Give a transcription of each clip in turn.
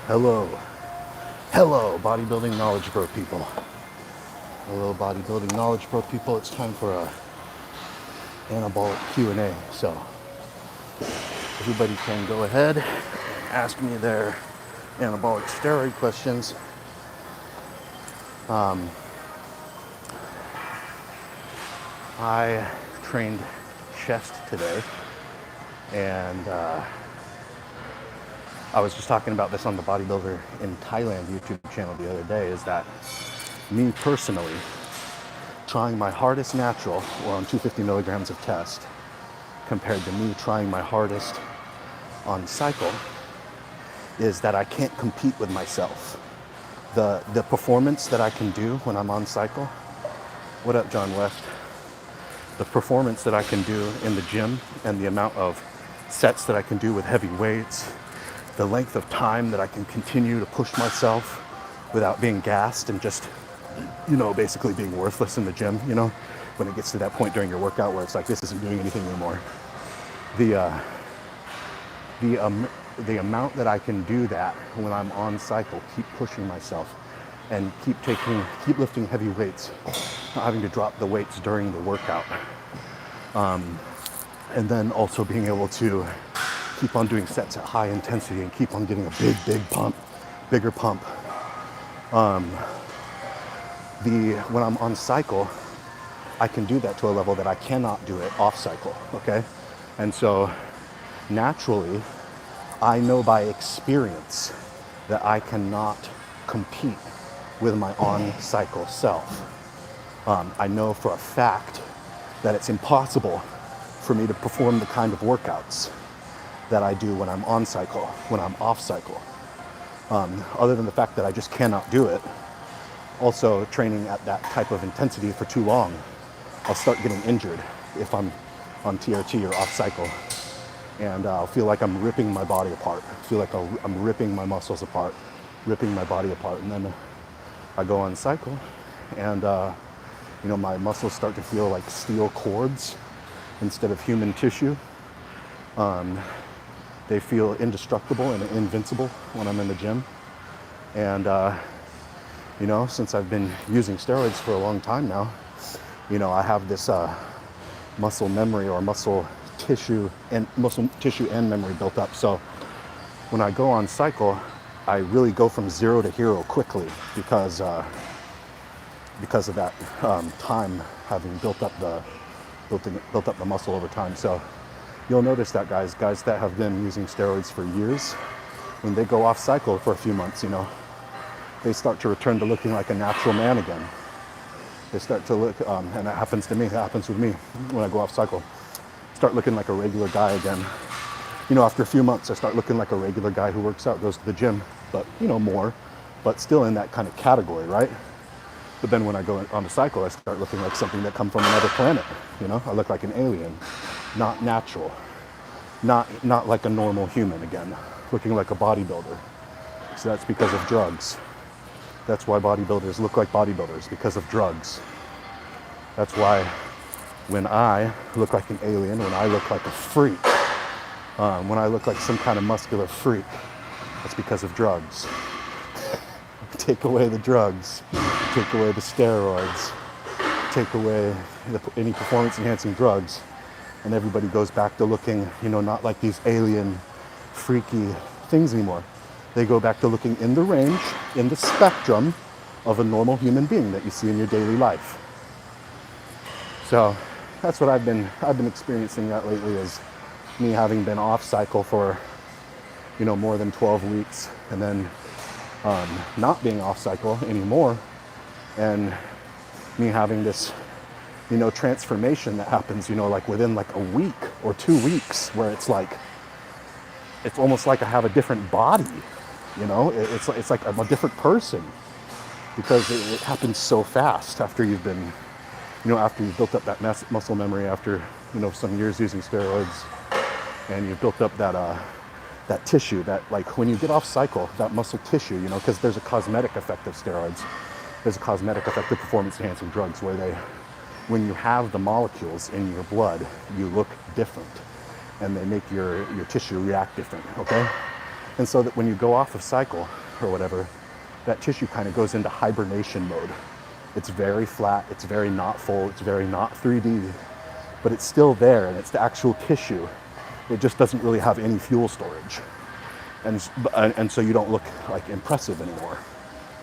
Hello, hello, bodybuilding knowledge bro people. Hello, bodybuilding knowledge bro people. It's time for a anabolic Q&A. So everybody can go ahead and ask me their anabolic steroid questions. I trained chest today, and I was just talking about this on the Bodybuilder in Thailand YouTube channel the other day, is that me personally, trying my hardest natural or on 250 milligrams of test compared to me trying my hardest on cycle is that I can't compete with myself. The performance that I can do when I'm on cycle, what up John West? The performance that I can do in the gym and the amount of sets that I can do with heavy weights, the length of time that I can continue to push myself without being gassed and just, basically being worthless in the gym, when it gets to that point during your workout where it's like, this isn't doing anything anymore. The amount that I can do that when I'm on cycle, keep pushing myself and keep lifting heavy weights, not having to drop the weights during the workout. And then also being able to keep on doing sets at high intensity and keep on getting a bigger pump. When I'm on cycle, I can do that to a level that I cannot do it off cycle, okay? And so naturally, I know by experience that I cannot compete with my on cycle self. I know for a fact that it's impossible for me to perform the kind of workouts that I do when I'm on cycle, when I'm off cycle. Other than the fact that I just cannot do it. Also, training at that type of intensity for too long, I'll start getting injured if I'm on TRT or off cycle. And I'll feel like I'm ripping my body apart. I feel like I'm ripping my muscles apart, ripping my body apart. And then I go on cycle and, my muscles start to feel like steel cords instead of human tissue. They feel indestructible and invincible when I'm in the gym. And, since I've been using steroids for a long time now, I have this muscle memory or muscle tissue and memory built up. So when I go on cycle, I really go from zero to hero quickly because of that time having built up the muscle over time. So you'll notice that guys that have been using steroids for years, when they go off cycle for a few months, they start to return to looking like a natural man again. They start to look, and that happens to me, that happens with me when I go off cycle. Start looking like a regular guy again. After a few months, I start looking like a regular guy who works out, goes to the gym, but, more, but still in that kind of category, right? But then when I go on the cycle, I start looking like something that come from another planet, I look like an alien, not natural, not like a normal human again, looking like a bodybuilder. So that's because of drugs. That's why bodybuilders look like bodybuilders, because of drugs. That's why when I look like an alien, when I look like a freak, when I look like some kind of muscular freak, that's because of drugs. Take away the drugs, take away the steroids, take away any performance-enhancing drugs, and everybody goes back to looking, not like these alien, freaky things anymore. They go back to looking in the range, in the spectrum of a normal human being that you see in your daily life. So that's what I've been experiencing that lately, is me having been off cycle for, more than 12 weeks, and then not being off cycle anymore, and me having this, transformation that happens, like within like a week or 2 weeks, where it's almost like I have a different body. It's like I'm a different person, because it happens so fast after you've been, after you've built up that muscle memory after, some years using steroids, and you've built up that tissue that, like, when you get off cycle, that muscle tissue, because there's a cosmetic effect of steroids. There's a cosmetic effect of performance-enhancing drugs where when you have the molecules in your blood, you look different, and they make your tissue react different, okay? And so that when you go off of cycle or whatever, that tissue kind of goes into hibernation mode. It's very flat, it's very not full, it's very not 3D, but it's still there and it's the actual tissue. It just doesn't really have any fuel storage. And so you don't look like impressive anymore.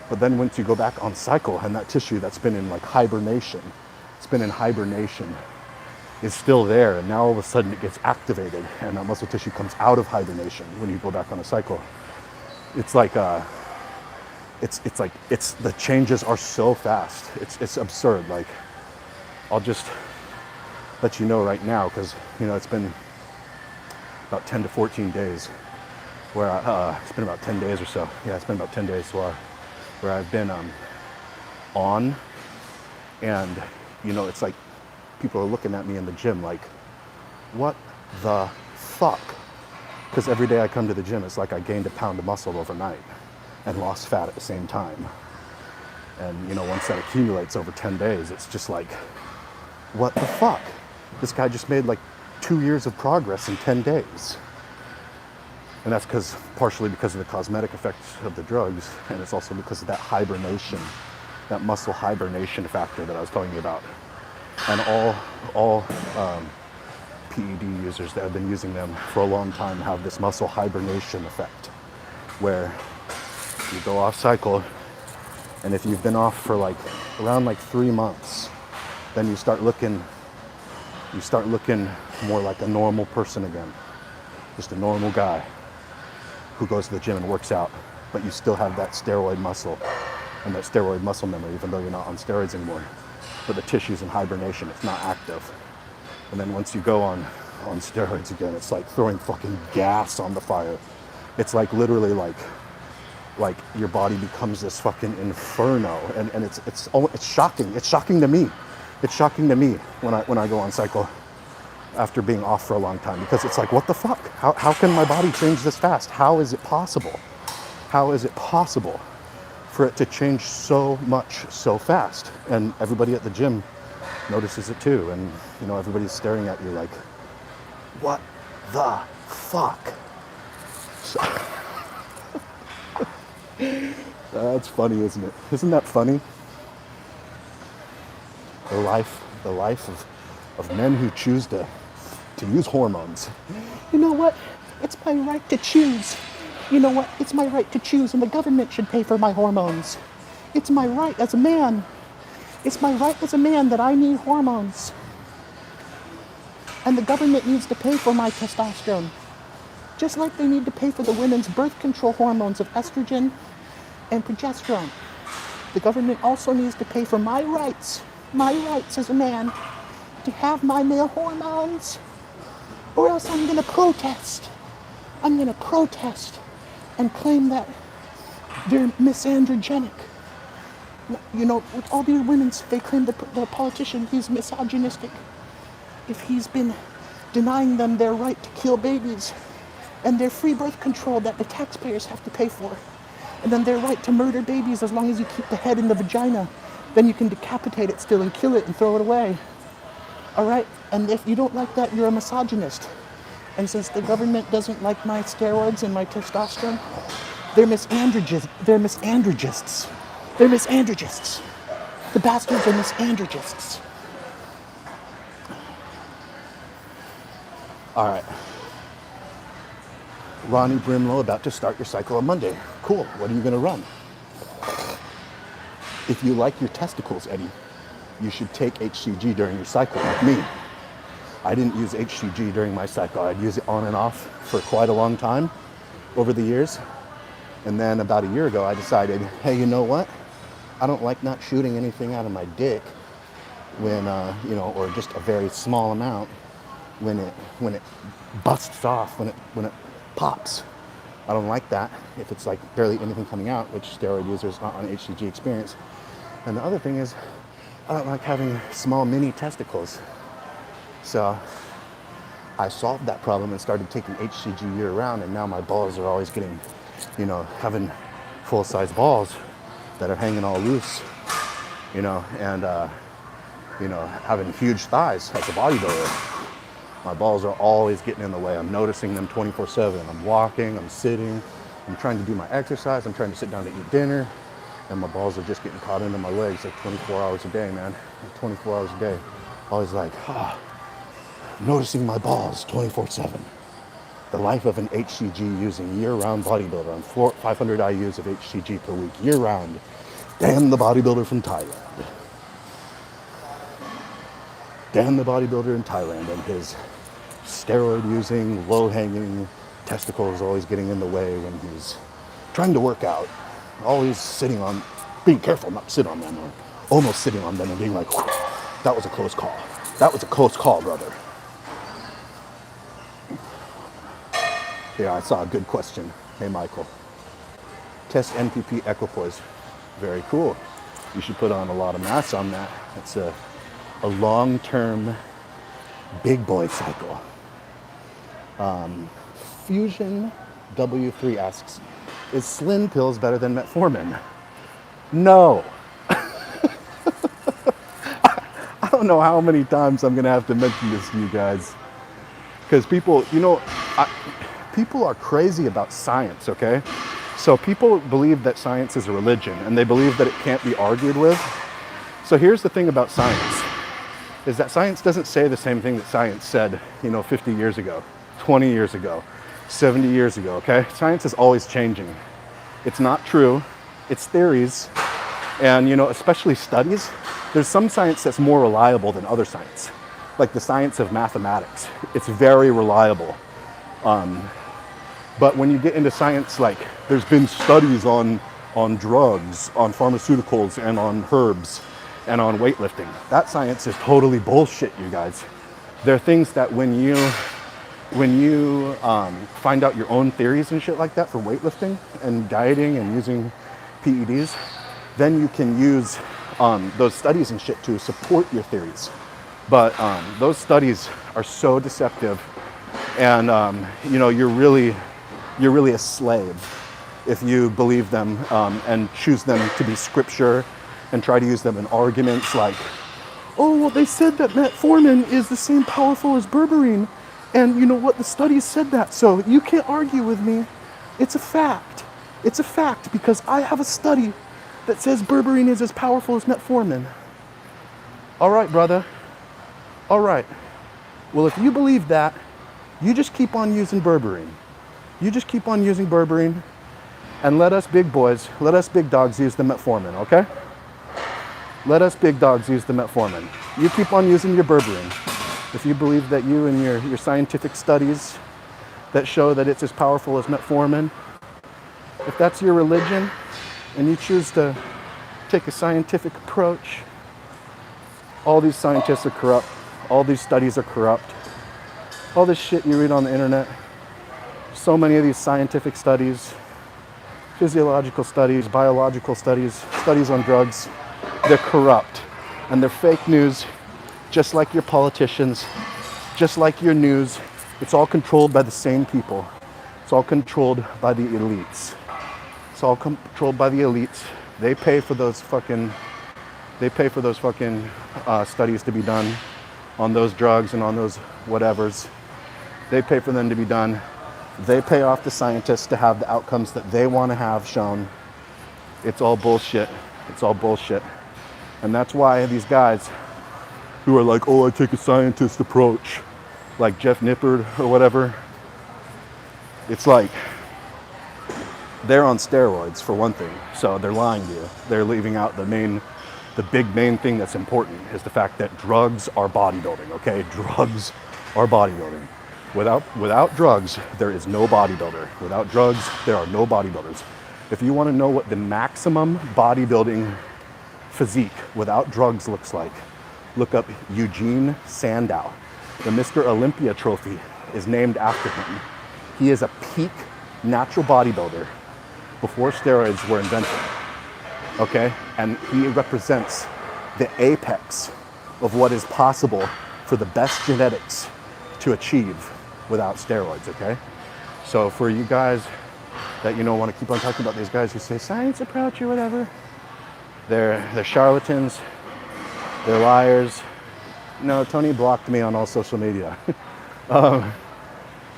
But then once you go back on cycle and that tissue that's been in like hibernation, it's been in hibernation, is still there, and now all of a sudden it gets activated and that muscle tissue comes out of hibernation when you go back on a cycle. It's like the changes are so fast. It's absurd. Like, I'll just let you know right now, because it's been about 10 to 14 days where it's been about 10 days or so. Yeah, it's been about 10 days where I've been on, and it's like people are looking at me in the gym like, what the fuck? Because every day I come to the gym, it's like I gained a pound of muscle overnight and lost fat at the same time. And once that accumulates over 10 days, it's just like, what the fuck? This guy just made like 2 years of progress in 10 days. And that's partially because of the cosmetic effects of the drugs, and it's also because of that hibernation, that muscle hibernation factor that I was telling you about. And all PED users that have been using them for a long time have this muscle hibernation effect, where you go off cycle, and if you've been off for around 3 months, then you start looking more like a normal person again, just a normal guy who goes to the gym and works out, but you still have that steroid muscle and that steroid muscle memory, even though you're not on steroids anymore. But the tissue's in hibernation, it's not active. And then once you go on steroids again, it's like throwing fucking gas on the fire. It's like literally like your body becomes this fucking inferno, and it's shocking. It's shocking to me. It's shocking to me when I go on cycle after being off for a long time, because it's like, what the fuck? How can my body change this fast? How is it possible? How is it possible for it to change so much so fast? And everybody at the gym notices it too, and everybody's staring at you like, what the fuck? So, that's funny, isn't it? Isn't that funny? The life of men who choose to use hormones. You know what? It's my right to choose. You know what? It's my right to choose, and the government should pay for my hormones. It's my right as a man. It's my right as a man that I need hormones. And the government needs to pay for my testosterone. Just like they need to pay for the women's birth control hormones of estrogen and progesterone. The government also needs to pay for my rights as a man to have my male hormones. Or else I'm going to protest. I'm going to protest and claim that they're misandrogenic. With all these women, they claim the politician, he's misogynistic. If he's been denying them their right to kill babies and their free birth control that the taxpayers have to pay for, and then their right to murder babies as long as you keep the head in the vagina, then you can decapitate it still and kill it and throw it away. All right? And if you don't like that, you're a misogynist. And since the government doesn't like my steroids and my testosterone, they're misandrogists. They're misandrogists. They're misandrogists. The bastards are misandrogists. All right. Ronnie Brimlow about to start your cycle on Monday. Cool. What are you going to run? If you like your testicles, Eddie, you should take HCG during your cycle, like me. I didn't use HCG during my cycle. I'd use it on and off for quite a long time over the years. And then about a year ago, I decided, hey, you know what? I don't like not shooting anything out of my dick when, or just a very small amount when it busts off, when it pops. I don't like that if it's like barely anything coming out, which steroid users not on HCG experience. And the other thing is, I don't like having small mini testicles. So I solved that problem and started taking HCG year round, and now my balls are always getting, having full-size balls that are hanging all loose, and having huge thighs as a bodybuilder. My balls are always getting in the way. I'm noticing them 24/7. I'm walking, I'm sitting, I'm trying to do my exercise, I'm trying to sit down to eat dinner, and my balls are just getting caught into my legs like 24 hours a day, man. Like 24 hours a day. Always like, noticing my balls 24/7. The life of an HCG using year-round bodybuilder on 500 IUs of HCG per week, year-round. Damn the bodybuilder from Thailand. Damn the bodybuilder in Thailand and his steroid-using, low-hanging testicles always getting in the way when he's trying to work out. Always sitting on, being careful not to sit on them, or almost sitting on them and being like, that was a close call. That was a close call, brother. Yeah, I saw a good question. Hey, Michael. Test NPP equipoise. Very cool. You should put on a lot of mass on that. It's a long-term big boy cycle. Fusion W3 asks, is Slim pills better than Metformin? No. I don't know how many times I'm going to have to mention this to you guys. Because people, people are crazy about science, okay? So people believe that science is a religion, and they believe that it can't be argued with. So here's the thing about science, is that science doesn't say the same thing that science said, 50 years ago, 20 years ago, 70 years ago, okay? Science is always changing. It's not true, it's theories, and especially studies. There's some science that's more reliable than other science, like the science of mathematics. It's very reliable. But when you get into science, like there's been studies on drugs, on pharmaceuticals, and on herbs, and on weightlifting. That science is totally bullshit, you guys. There are things that when you find out your own theories and shit like that for weightlifting and dieting and using PEDs, then you can use those studies and shit to support your theories. But those studies are so deceptive, and you're really a slave if you believe them and choose them to be scripture and try to use them in arguments like, oh, well, they said that metformin is the same powerful as berberine, and you know what, the studies said that, so you can't argue with me. It's a fact. It's a fact because I have a study that says berberine is as powerful as metformin. All right, brother. All right. Well, if you believe that, you just keep on using berberine. You just keep on using berberine, and let us big boys, let us big dogs use the metformin, okay? Let us big dogs use the metformin. You keep on using your berberine. If you believe that you and your scientific studies that show that it's as powerful as metformin, if that's your religion and you choose to take a scientific approach, all these scientists are corrupt. All these studies are corrupt. All this shit you read on the internet, so many of these scientific studies, physiological studies, biological studies, studies on drugs, they're corrupt and they're fake news, just like your politicians, just like your news. It's all controlled by the same people. It's all controlled by the elites. It's all controlled by the elites. They pay for those fucking studies to be done on those drugs and on those whatevers. They pay for them to be done. They pay off the scientists to have the outcomes that they want to have shown. It's all bullshit. It's all bullshit. And that's why these guys who are like, oh, I take a scientist approach, like Jeff Nippard or whatever, it's like they're on steroids for one thing, so they're lying to you. They're leaving out the big main thing that's important is the fact that drugs are bodybuilding, okay? Drugs are bodybuilding. Without drugs, there is no bodybuilder. Without drugs, there are no bodybuilders. If you want to know what the maximum bodybuilding physique without drugs looks like, look up Eugene Sandow. The Mr. Olympia trophy is named after him. He is a peak natural bodybuilder before steroids were invented, okay? And he represents the apex of what is possible for the best genetics to achieve without steroids, okay? So for you guys that want to keep on talking about these guys who say science approach or whatever, they're charlatans, they're liars. No, Tony blocked me on all social media.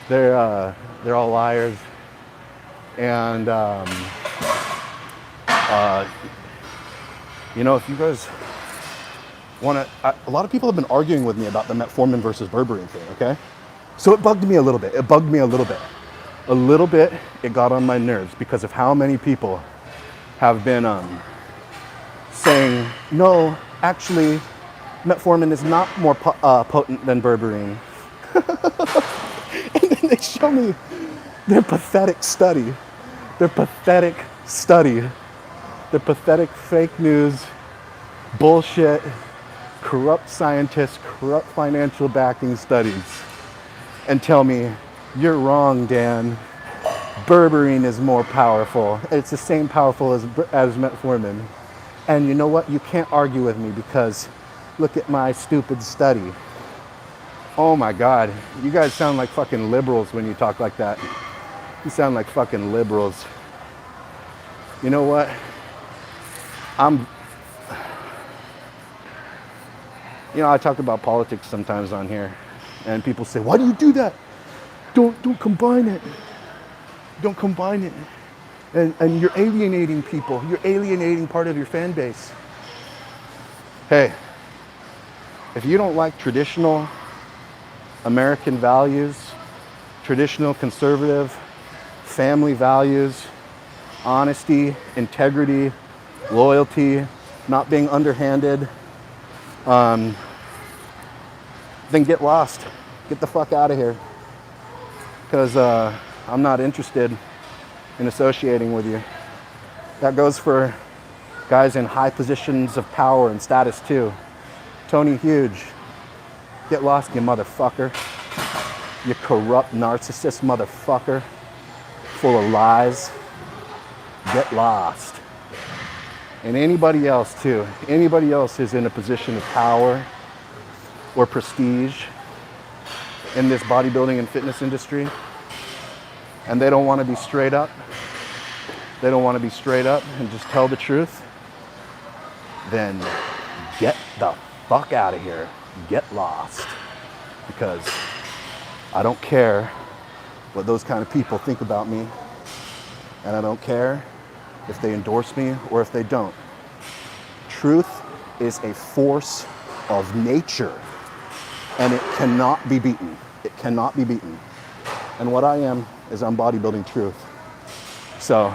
They're all liars. And, you know, if you guys want to, a lot of people have been arguing with me about the Metformin versus Berberine thing, okay? So it bugged me a little bit. It bugged me a little bit. A little bit, it got on my nerves because of how many people have been saying, no, actually, Metformin is not more potent than Berberine. And then they show me their pathetic study, their pathetic fake news, bullshit, corrupt scientists, corrupt financial backing studies, and tell me, you're wrong, Dan. Berberine is more powerful. It's the same powerful as Metformin. And you know what? You can't argue with me because look at my stupid study. Oh my God. You guys sound like fucking liberals when you talk like that. You sound like fucking liberals. You know what? You know, I talk about politics sometimes on here, and people say, why do you do that? Don't combine it. Don't combine it. And you're alienating people. You're alienating part of your fan base. Hey, if you don't like traditional American values, traditional conservative family values, honesty, integrity, loyalty, not being underhanded, then get lost. Get the fuck out of here. Because I'm not interested in associating with you. That goes for guys in high positions of power and status too. Tony Huge, get lost, you motherfucker. You corrupt narcissist motherfucker, full of lies. Get lost. And anybody else too. Anybody else who's in a position of power or prestige in this bodybuilding and fitness industry, and they don't want to be straight up. They don't want to be straight up and just tell the truth. Then get the fuck out of here. Get lost. Because I don't care what those kind of people think about me. And I don't care if they endorse me or if they don't. Truth is a force of nature. And it cannot be beaten. It cannot be beaten. And what I am is I'm bodybuilding truth. So,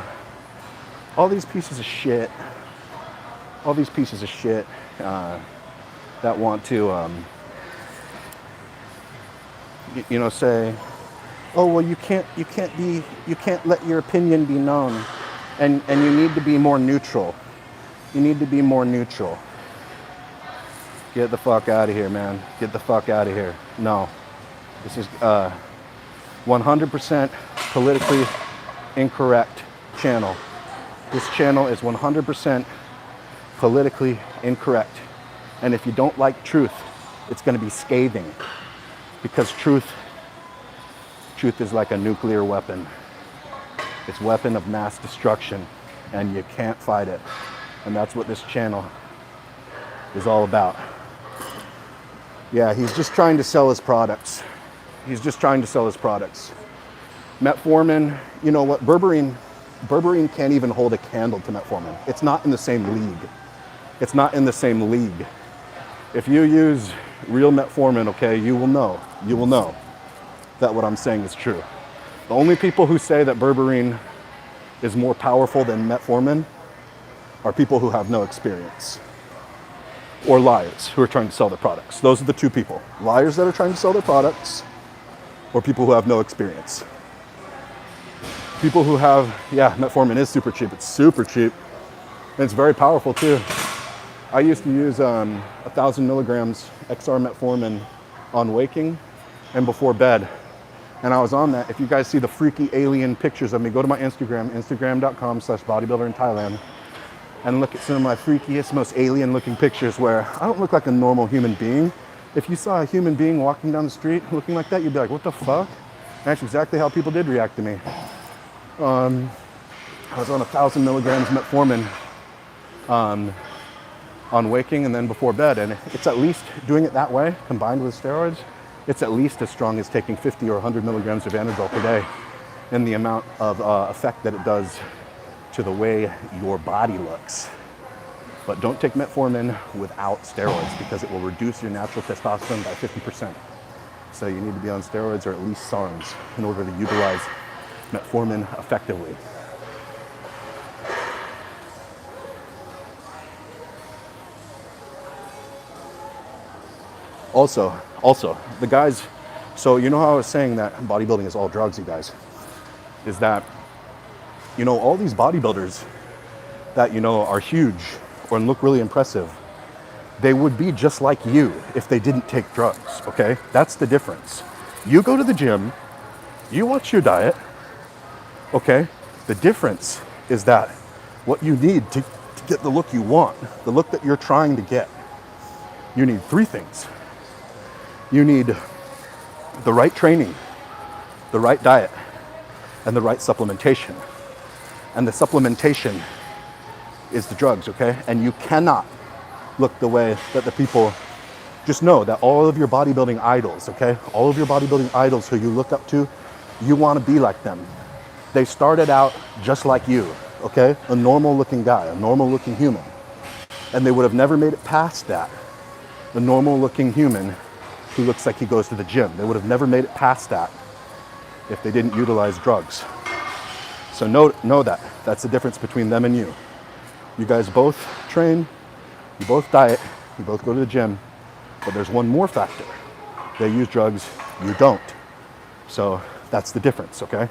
all these pieces of shit that want to, say, oh, well, you can't let your opinion be known. And you need to be more neutral. You need to be more neutral. Get the fuck out of here, man. Get the fuck out of here. No. This is 100% politically incorrect channel. This channel is 100% politically incorrect. And if you don't like truth, it's going to be scathing. Because truth is like a nuclear weapon. It's a weapon of mass destruction, and you can't fight it. And that's what this channel is all about. Yeah, he's just trying to sell his products. He's just trying to sell his products. Metformin, you know what? Berberine can't even hold a candle to Metformin. It's not in the same league. It's not in the same league. If you use real Metformin, okay, you will know that what I'm saying is true. The only people who say that Berberine is more powerful than Metformin are people who have no experience. Or liars who are trying to sell their products. Those are the two people. Liars that are trying to sell their products, or people who have no experience. People who have, Metformin is super cheap. It's super cheap. And it's very powerful too. I used to use 1,000 milligrams XR Metformin on waking and before bed. And I was on that. If you guys see the freaky alien pictures of me, go to my Instagram, instagram.com/bodybuilder in Thailand, and look at some of my freakiest, most alien looking pictures where I don't look like a normal human being. If you saw a human being walking down the street looking like that, you'd be like, what the fuck? And that's exactly how people did react to me. I was on 1,000 milligrams Metformin on waking and then before bed. And it's at least, doing it that way, combined with steroids, it's at least as strong as taking 50 or 100 milligrams of Anabolic per day. and the amount of effect that it does to the way your body looks. But don't take metformin without steroids because it will reduce your natural testosterone by 50%. So you need to be on steroids or at least SARMs in order to utilize metformin effectively. Also, the guys, so you know how I was saying that bodybuilding is all drugs, you guys, is that, you know, all these bodybuilders that, you know, are huge or look really impressive, they would be just like you if they didn't take drugs, okay? That's the difference. You go to the gym, you watch your diet, okay? The difference is that what you need to get the look you want, the look that you're trying to get, you need three things. You need the right training, the right diet, and the right supplementation. And the supplementation is the drugs, okay? And you cannot look the way that the people, just know that all of your bodybuilding idols, okay? All of your bodybuilding idols who you look up to, you want to be like them. They started out just like you, okay? A normal looking guy, a normal looking human. And they would have never made it past that. A normal looking human who looks like he goes to the gym. They would have never made it past that if they didn't utilize drugs. So know that. That's the difference between them and you. You guys both train, you both diet, you both go to the gym, but there's one more factor. They use drugs, you don't. So that's the difference, okay?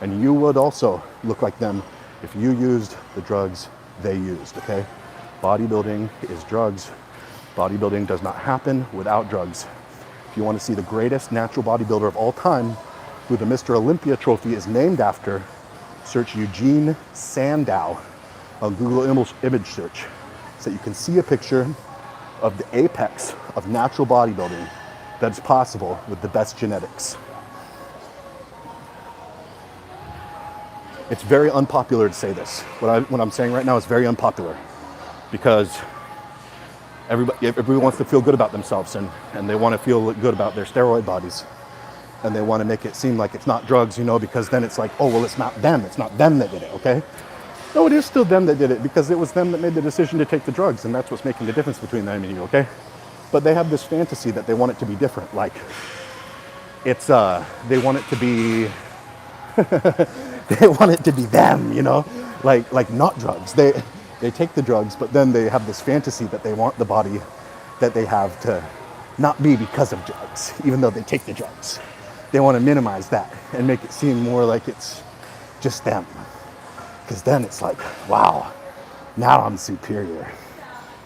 And you would also look like them if you used the drugs they used, okay? Bodybuilding is drugs. Bodybuilding does not happen without drugs. If you want to see the greatest natural bodybuilder of all time, who the Mr. Olympia trophy is named after, search Eugene Sandow on Google image search so that you can see a picture of the apex of natural bodybuilding that is possible with the best genetics. It's very unpopular to say this. What I'm saying right now is very unpopular because everybody wants to feel good about themselves and they want to feel good about their steroid bodies. And they want to make it seem like it's not drugs, you know, because then it's like, oh, well, it's not them that did it, okay? No, it is still them that did it because it was them that made the decision to take the drugs, and that's what's making the difference between them and you, okay? But they have this fantasy that they want it to be different, like it's, they want it to be, they want it to be them, you know? Like not drugs. They take the drugs, but then they have this fantasy that they want the body that they have to not be because of drugs, even though they take the drugs. They want to minimize that and make it seem more like it's just them. Because then it's like, wow, now I'm superior.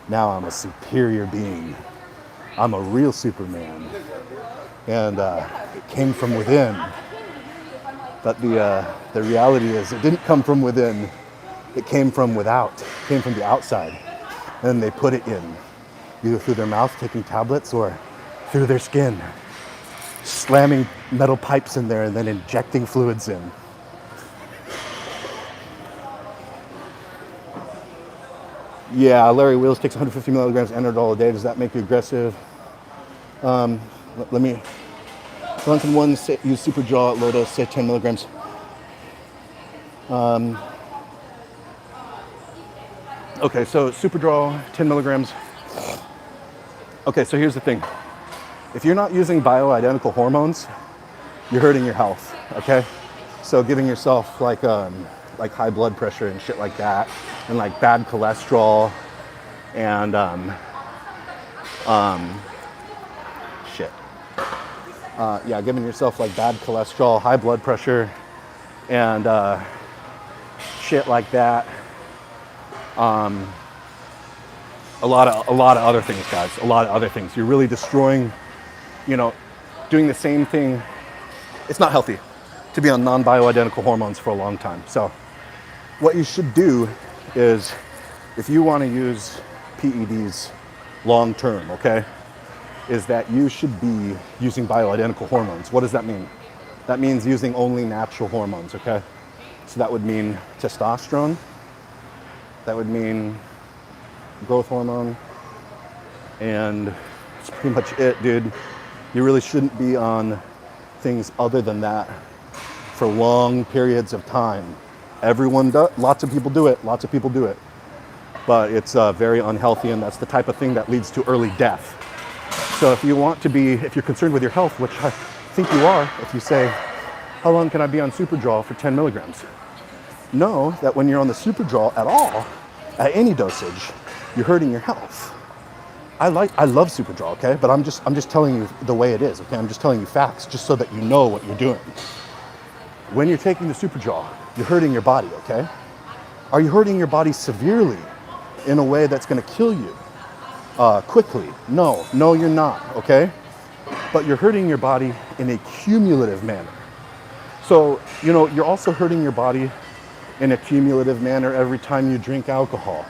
Now I'm a superior being. I'm a real Superman. And it came from within. But the reality is it didn't come from within. It came from without. It came from the outside. And they put it in, either through their mouth, taking tablets, or through their skin, slamming metal pipes in there and then injecting fluids in. Yeah, Larry Wheels takes 150 milligrams Anadol a day. Does that make you aggressive? Let me, Clinton 1, use Superdrol at low dose, say 10 milligrams. Okay, so Superdrol, 10 milligrams. Okay, so here's the thing. If you're not using bioidentical hormones, you're hurting your health, okay? So giving yourself like high blood pressure and shit like that, and like bad cholesterol, and yeah, giving yourself like bad cholesterol, high blood pressure, and shit like that. A lot of other things, guys. A lot of other things. You're really destroying, you know, doing the same thing. It's not healthy to be on non-bioidentical hormones for a long time. So what you should do is, if you want to use PEDs long term, okay, is that you should be using bioidentical hormones. What does that mean? That means using only natural hormones, okay? So that would mean testosterone. That would mean growth hormone. And that's pretty much it, dude. You really shouldn't be on things other than that for long periods of time. Everyone does, lots of people do it, but it's very unhealthy, and that's the type of thing that leads to early death. So if you're concerned with your health, which I think you are, if you say, how long can I be on Superdrol for 10 milligrams? Know that when you're on the Superdrol at all, at any dosage, you're hurting your health. I love Superdrol, okay? But I'm just telling you the way it is, okay? I'm just telling you facts just so that you know what you're doing. When you're taking the Superdrol, you're hurting your body, okay? Are you hurting your body severely in a way that's gonna kill you quickly? No, you're not, okay? But you're hurting your body in a cumulative manner. So, you're also hurting your body in a cumulative manner every time you drink alcohol,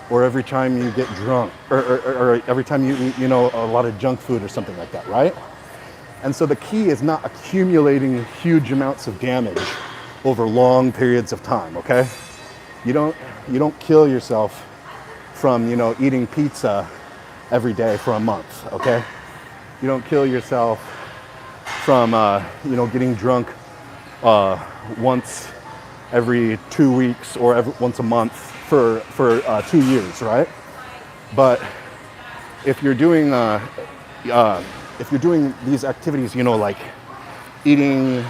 or every time you get drunk, or every time you eat, a lot of junk food or something like that, right? And so the key is not accumulating huge amounts of damage over long periods of time, okay? You don't kill yourself from, eating pizza every day for a month, okay? You don't kill yourself from, getting drunk once every 2 weeks or once a month for 2 years, right? But if you're doing these activities, like eating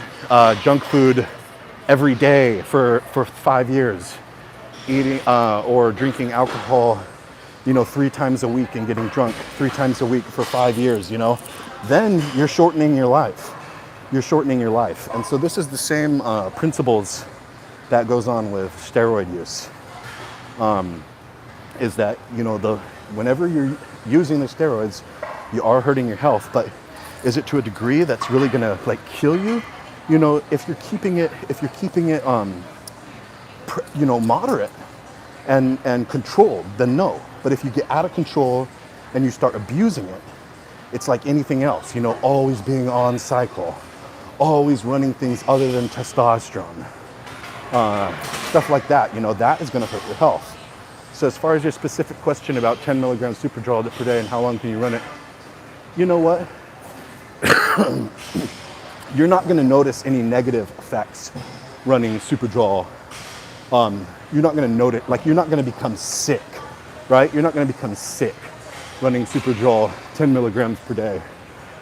junk food every day for 5 years, eating or drinking alcohol, 3 times a week and getting drunk 3 times a week for 5 years, then you're shortening your life. And so this is the same principles that goes on with steroid use. Is that, whenever you're using the steroids, you are hurting your health, but is it to a degree that's really gonna kill you? If you're keeping it moderate and controlled, then no. But if you get out of control and you start abusing it, it's like anything else, always being on cycle, always running things other than testosterone, stuff like that, that is gonna hurt your health. So as far as your specific question about 10 milligrams Superdrol per day and how long can you run it, you know what? You're not gonna notice any negative effects running Superdrol. You're not gonna notice, you're not gonna become sick, right? You're not gonna become sick running Superdrol 10 milligrams per day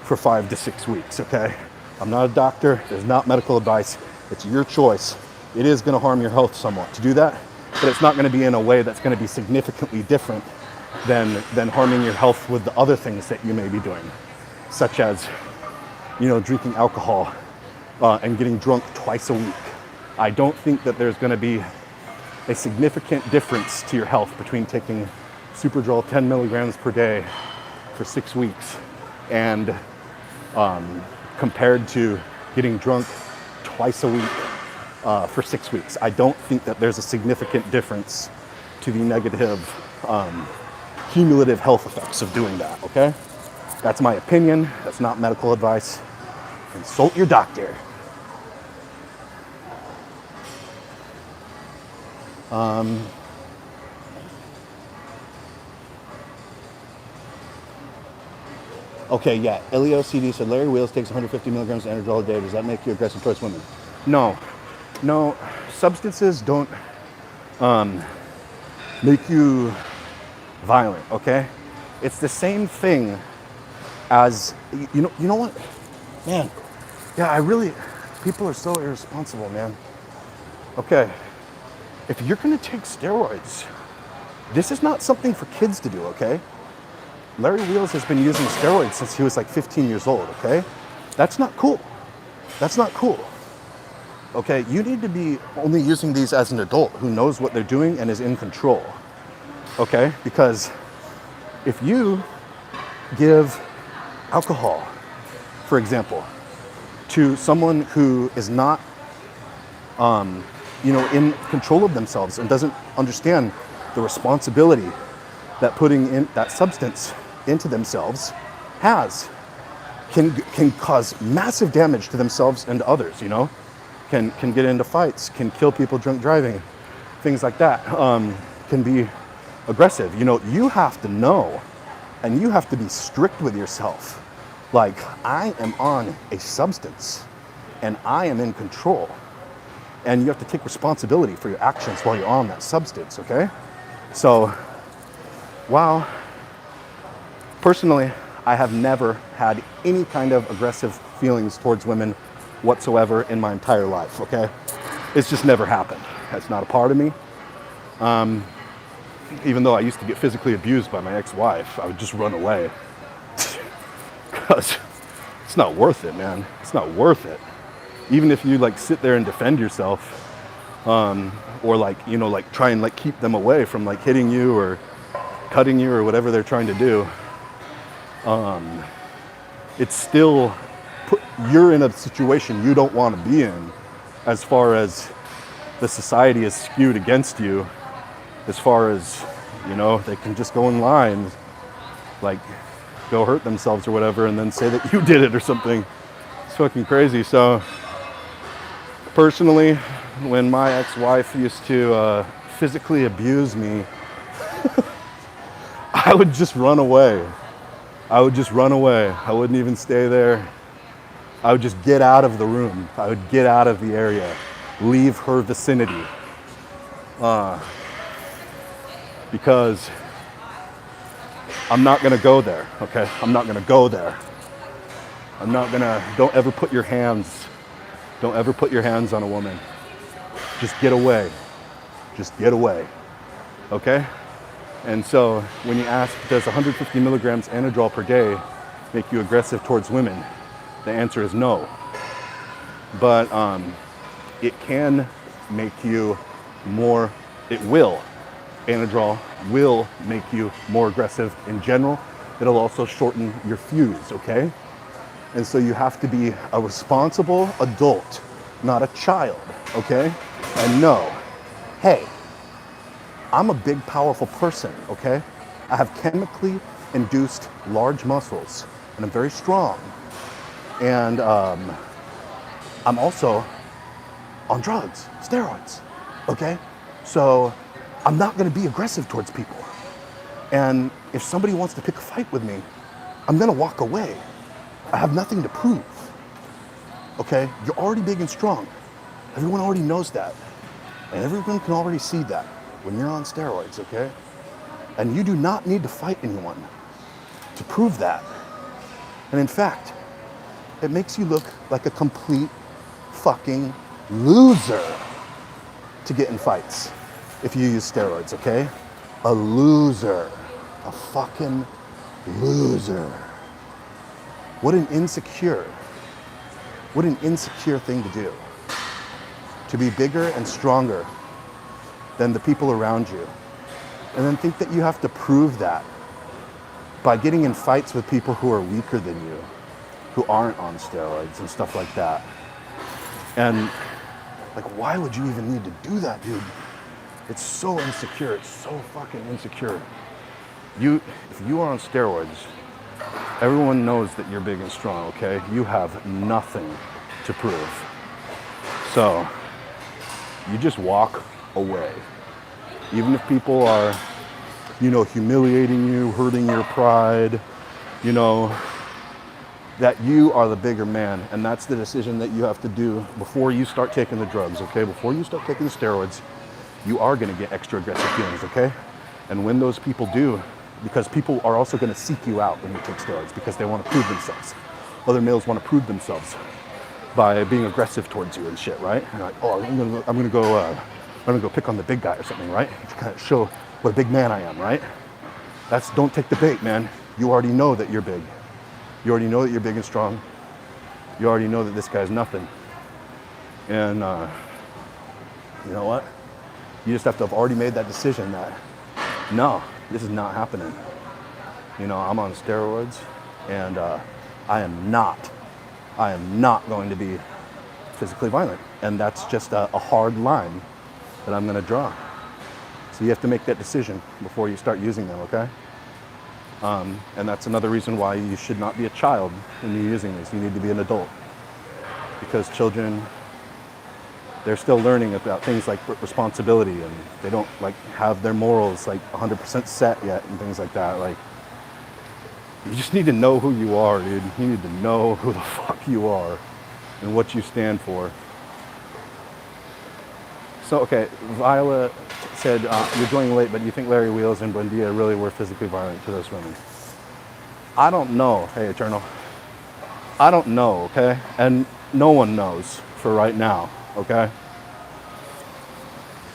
for 5 to 6 weeks, okay? I'm not a doctor, there's not medical advice, it's your choice. It is gonna harm your health somewhat to do that, but it's not gonna be in a way that's gonna be significantly different than harming your health with the other things that you may be doing, such as, drinking alcohol and getting drunk twice a week. I don't think that there's gonna be a significant difference to your health between taking Superdrol 10 milligrams per day for 6 weeks and compared to getting drunk twice a week for 6 weeks. I don't think that there's a significant difference to the negative cumulative health effects of doing that, okay? That's my opinion. That's not medical advice. Consult your doctor. Okay, yeah. LeoCD said Larry Wheels takes 150 milligrams of Anadrol a day. Does that make you aggressive towards women? No. Substances don't make you violent. Okay, it's the same thing as you know what, man. Yeah, people are so irresponsible, man. Okay, if you're gonna take steroids, this is not something for kids to do. Okay. Larry Wheels has been using steroids since he was 15 years old, okay? That's not cool. Okay, you need to be only using these as an adult who knows what they're doing and is in control, okay? Because if you give alcohol, for example, to someone who is not, in control of themselves and doesn't understand the responsibility that putting in that substance into themselves can cause massive damage to themselves and to others, can get into fights, can kill people drunk driving, things like that, can be aggressive. You have to know, and you have to be strict with yourself. I am on a substance and I am in control. And you have to take responsibility for your actions while you're on that substance, okay? So, wow. Personally, I have never had any kind of aggressive feelings towards women whatsoever in my entire life, okay? It's just never happened. That's not a part of me. Even though I used to get physically abused by my ex-wife, I would just run away. Because it's not worth it, man. It's not worth it. Even if you like sit there and defend yourself, or like, you know, like try and like keep them away from like hitting you or cutting you or whatever they're trying to do, it's still you're in a situation you don't want to be in, as far as the society is skewed against you, as far as, you know, they can just go in line, like go hurt themselves or whatever, and then say that you did it or something. It's fucking crazy. So personally, when my ex-wife used to physically abuse me, I would just run away. I would just run away. I wouldn't even stay there. I would just get out of the room. I would get out of the area, leave her vicinity. Because I'm not gonna go there, okay? I'm not gonna go there. Don't ever put your hands on a woman. Just get away. Just get away, okay? And so when you ask, does 150 milligrams Anadrol per day make you aggressive towards women? The answer is no. But it can make you more, it will. Anadrol will make you more aggressive in general. It'll also shorten your fuse, okay? And so you have to be a responsible adult, not a child, okay? And know, hey, I'm a big, powerful person, okay? I have chemically induced large muscles, and I'm very strong. And I'm also on drugs, steroids, okay? So I'm not gonna be aggressive towards people. And if somebody wants to pick a fight with me, I'm gonna walk away. I have nothing to prove, okay? You're already big and strong. Everyone already knows that. And everyone can already see that when you're on steroids, okay? And you do not need to fight anyone to prove that. And in fact, it makes you look like a complete fucking loser to get in fights if you use steroids, okay? A loser. A fucking loser. What an insecure thing to do. To be bigger and stronger than the people around you. And then think that you have to prove that by getting in fights with people who are weaker than you, who aren't on steroids and stuff like that. And like, why would you even need to do that, dude? It's so insecure. It's so fucking insecure. If you are on steroids, everyone knows that you're big and strong, okay? You have nothing to prove. So you just walk away. Even if people are, you know, humiliating you, hurting your pride, you know, that you are the bigger man. And that's the decision that you have to do before you start taking the drugs, okay? Before you start taking the steroids, you are gonna get extra aggressive feelings, okay? And when those people do, because people are also gonna seek you out when you take steroids because they wanna prove themselves. Other males wanna prove themselves by being aggressive towards you and shit, right? And like, oh, I'm gonna go pick on the big guy or something, right? To kind of show what a big man I am, right? Don't take the bait, man. You already know that you're big. You already know that you're big and strong. You already know that this guy's nothing. And you know what? You just have to have already made that decision that, no, this is not happening. You know, I'm on steroids and I am not going to be physically violent. And that's just a hard line that I'm gonna draw. So you have to make that decision before you start using them, okay? And that's another reason why you should not be a child when you're using these. You need to be an adult. Because children, they're still learning about things like responsibility, and they don't like have their morals like 100% set yet and things like that. Like, you just need to know who you are, dude. You need to know who the fuck you are and what you stand for. So, okay, Viola said, you're joining late, but you think Larry Wheels and Buendia really were physically violent to those women? I don't know. Hey, Eternal. I don't know, okay? And no one knows for right now, okay?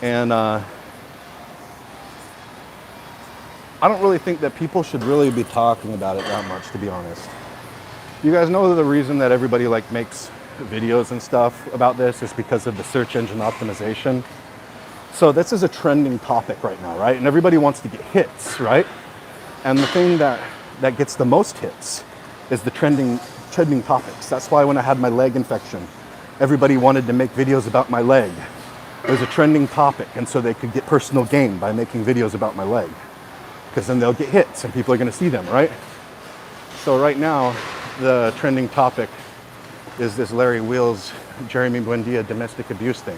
And I don't really think that people should really be talking about it that much, to be honest. You guys know the reason that everybody like makes videos and stuff about this is because of the search engine optimization. So this is a trending topic right now, right? And everybody wants to get hits, right? And the thing that gets the most hits is the trending topics. That's why when I had my leg infection, everybody wanted to make videos about my leg. It was a trending topic, and so they could get personal gain by making videos about my leg. Because then they'll get hits and people are gonna see them, right? So right now, the trending topic is this Larry Wheels, Jeremy Buendia domestic abuse thing.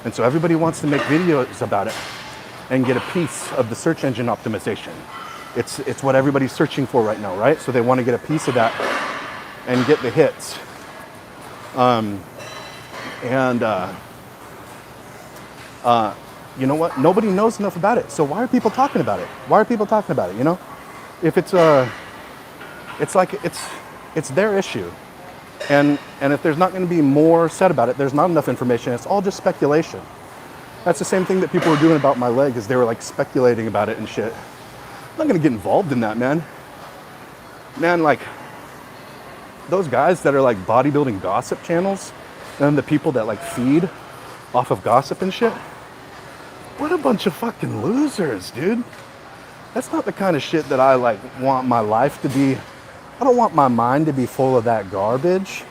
And so everybody wants to make videos about it and get a piece of the search engine optimization. It's what everybody's searching for right now, right? So they want to get a piece of that and get the hits. You know what? Nobody knows enough about it. So why are people talking about it? Why are people talking about it, you know? If it's their issue. And if there's not going to be more said about it, there's not enough information. It's all just speculation. That's the same thing that people were doing about my leg, is they were like speculating about it and shit. I'm not going to get involved in that, man. Man, like those guys that are like bodybuilding gossip channels and the people that like feed off of gossip and shit. What a bunch of fucking losers, dude. That's not the kind of shit that I like want my life to be. I don't want my mind to be full of that garbage.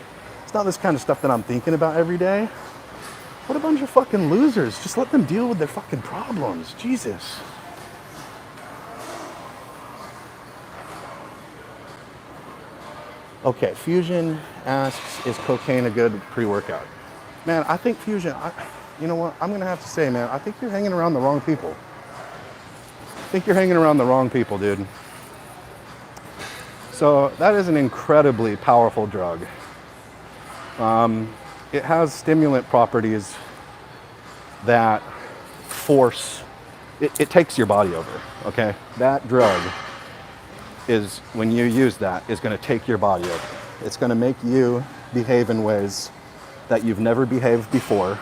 It's not this kind of stuff that I'm thinking about every day. What a bunch of fucking losers. Just let them deal with their fucking problems. Jesus. Okay, Fusion asks, is cocaine a good pre-workout? Man, I think Fusion, you know what? I'm gonna have to say, man, I think you're hanging around the wrong people. Dude. So that is an incredibly powerful drug. It has stimulant properties that force, it takes your body over, okay? That drug is, when you use that, is gonna take your body over. It's gonna make you behave in ways that you've never behaved before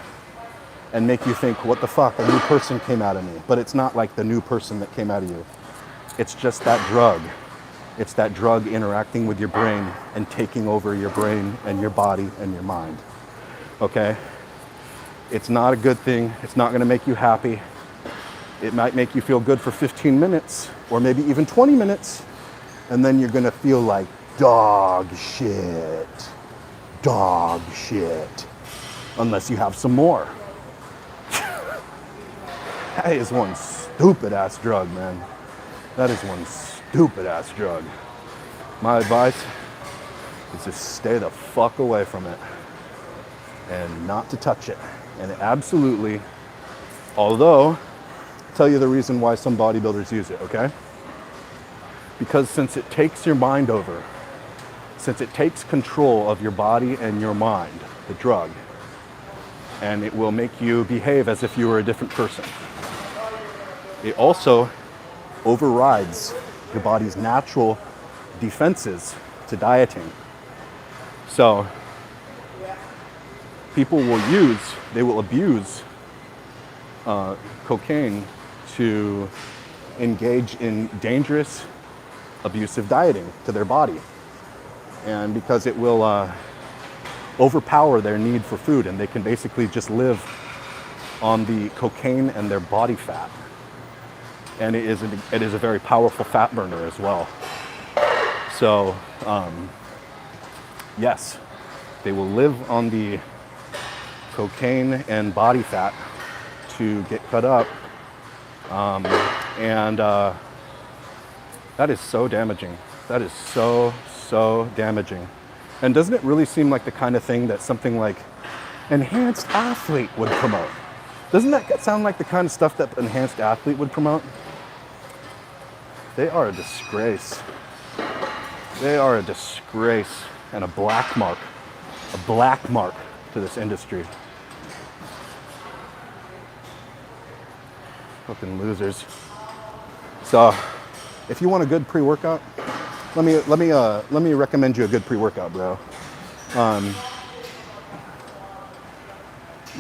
and make you think, what the fuck, a new person came out of me. But it's not like the new person that came out of you. It's just that drug. It's that drug interacting with your brain and taking over your brain and your body and your mind, okay? It's not a good thing. It's not gonna make you happy. It might make you feel good for 15 minutes or maybe even 20 minutes, and then you're gonna feel like dog shit, unless you have some more. That is one stupid ass drug, man. That is one stupid ass drug. My advice is to stay the fuck away from it and not to touch it. And absolutely, although, I'll tell you the reason why some bodybuilders use it, okay? Because since it takes your mind over, since it takes control of your body and your mind, the drug, and it will make you behave as if you were a different person. It also overrides your body's natural defenses to dieting. So people will abuse cocaine to engage in dangerous, abusive dieting to their body. And because it will overpower their need for food, and they can basically just live on the cocaine and their body fat. And it is a very powerful fat burner as well. So, yes, they will live on the cocaine and body fat to get cut up. That is so damaging. That is so damaging. And doesn't it really seem like the kind of thing that something like Enhanced Athlete would promote? Doesn't that sound like the kind of stuff that Enhanced Athlete would promote? They are a disgrace. They are a disgrace and a black mark to this industry. Fucking losers. So, if you want a good pre-workout, let me recommend you a good pre-workout, bro.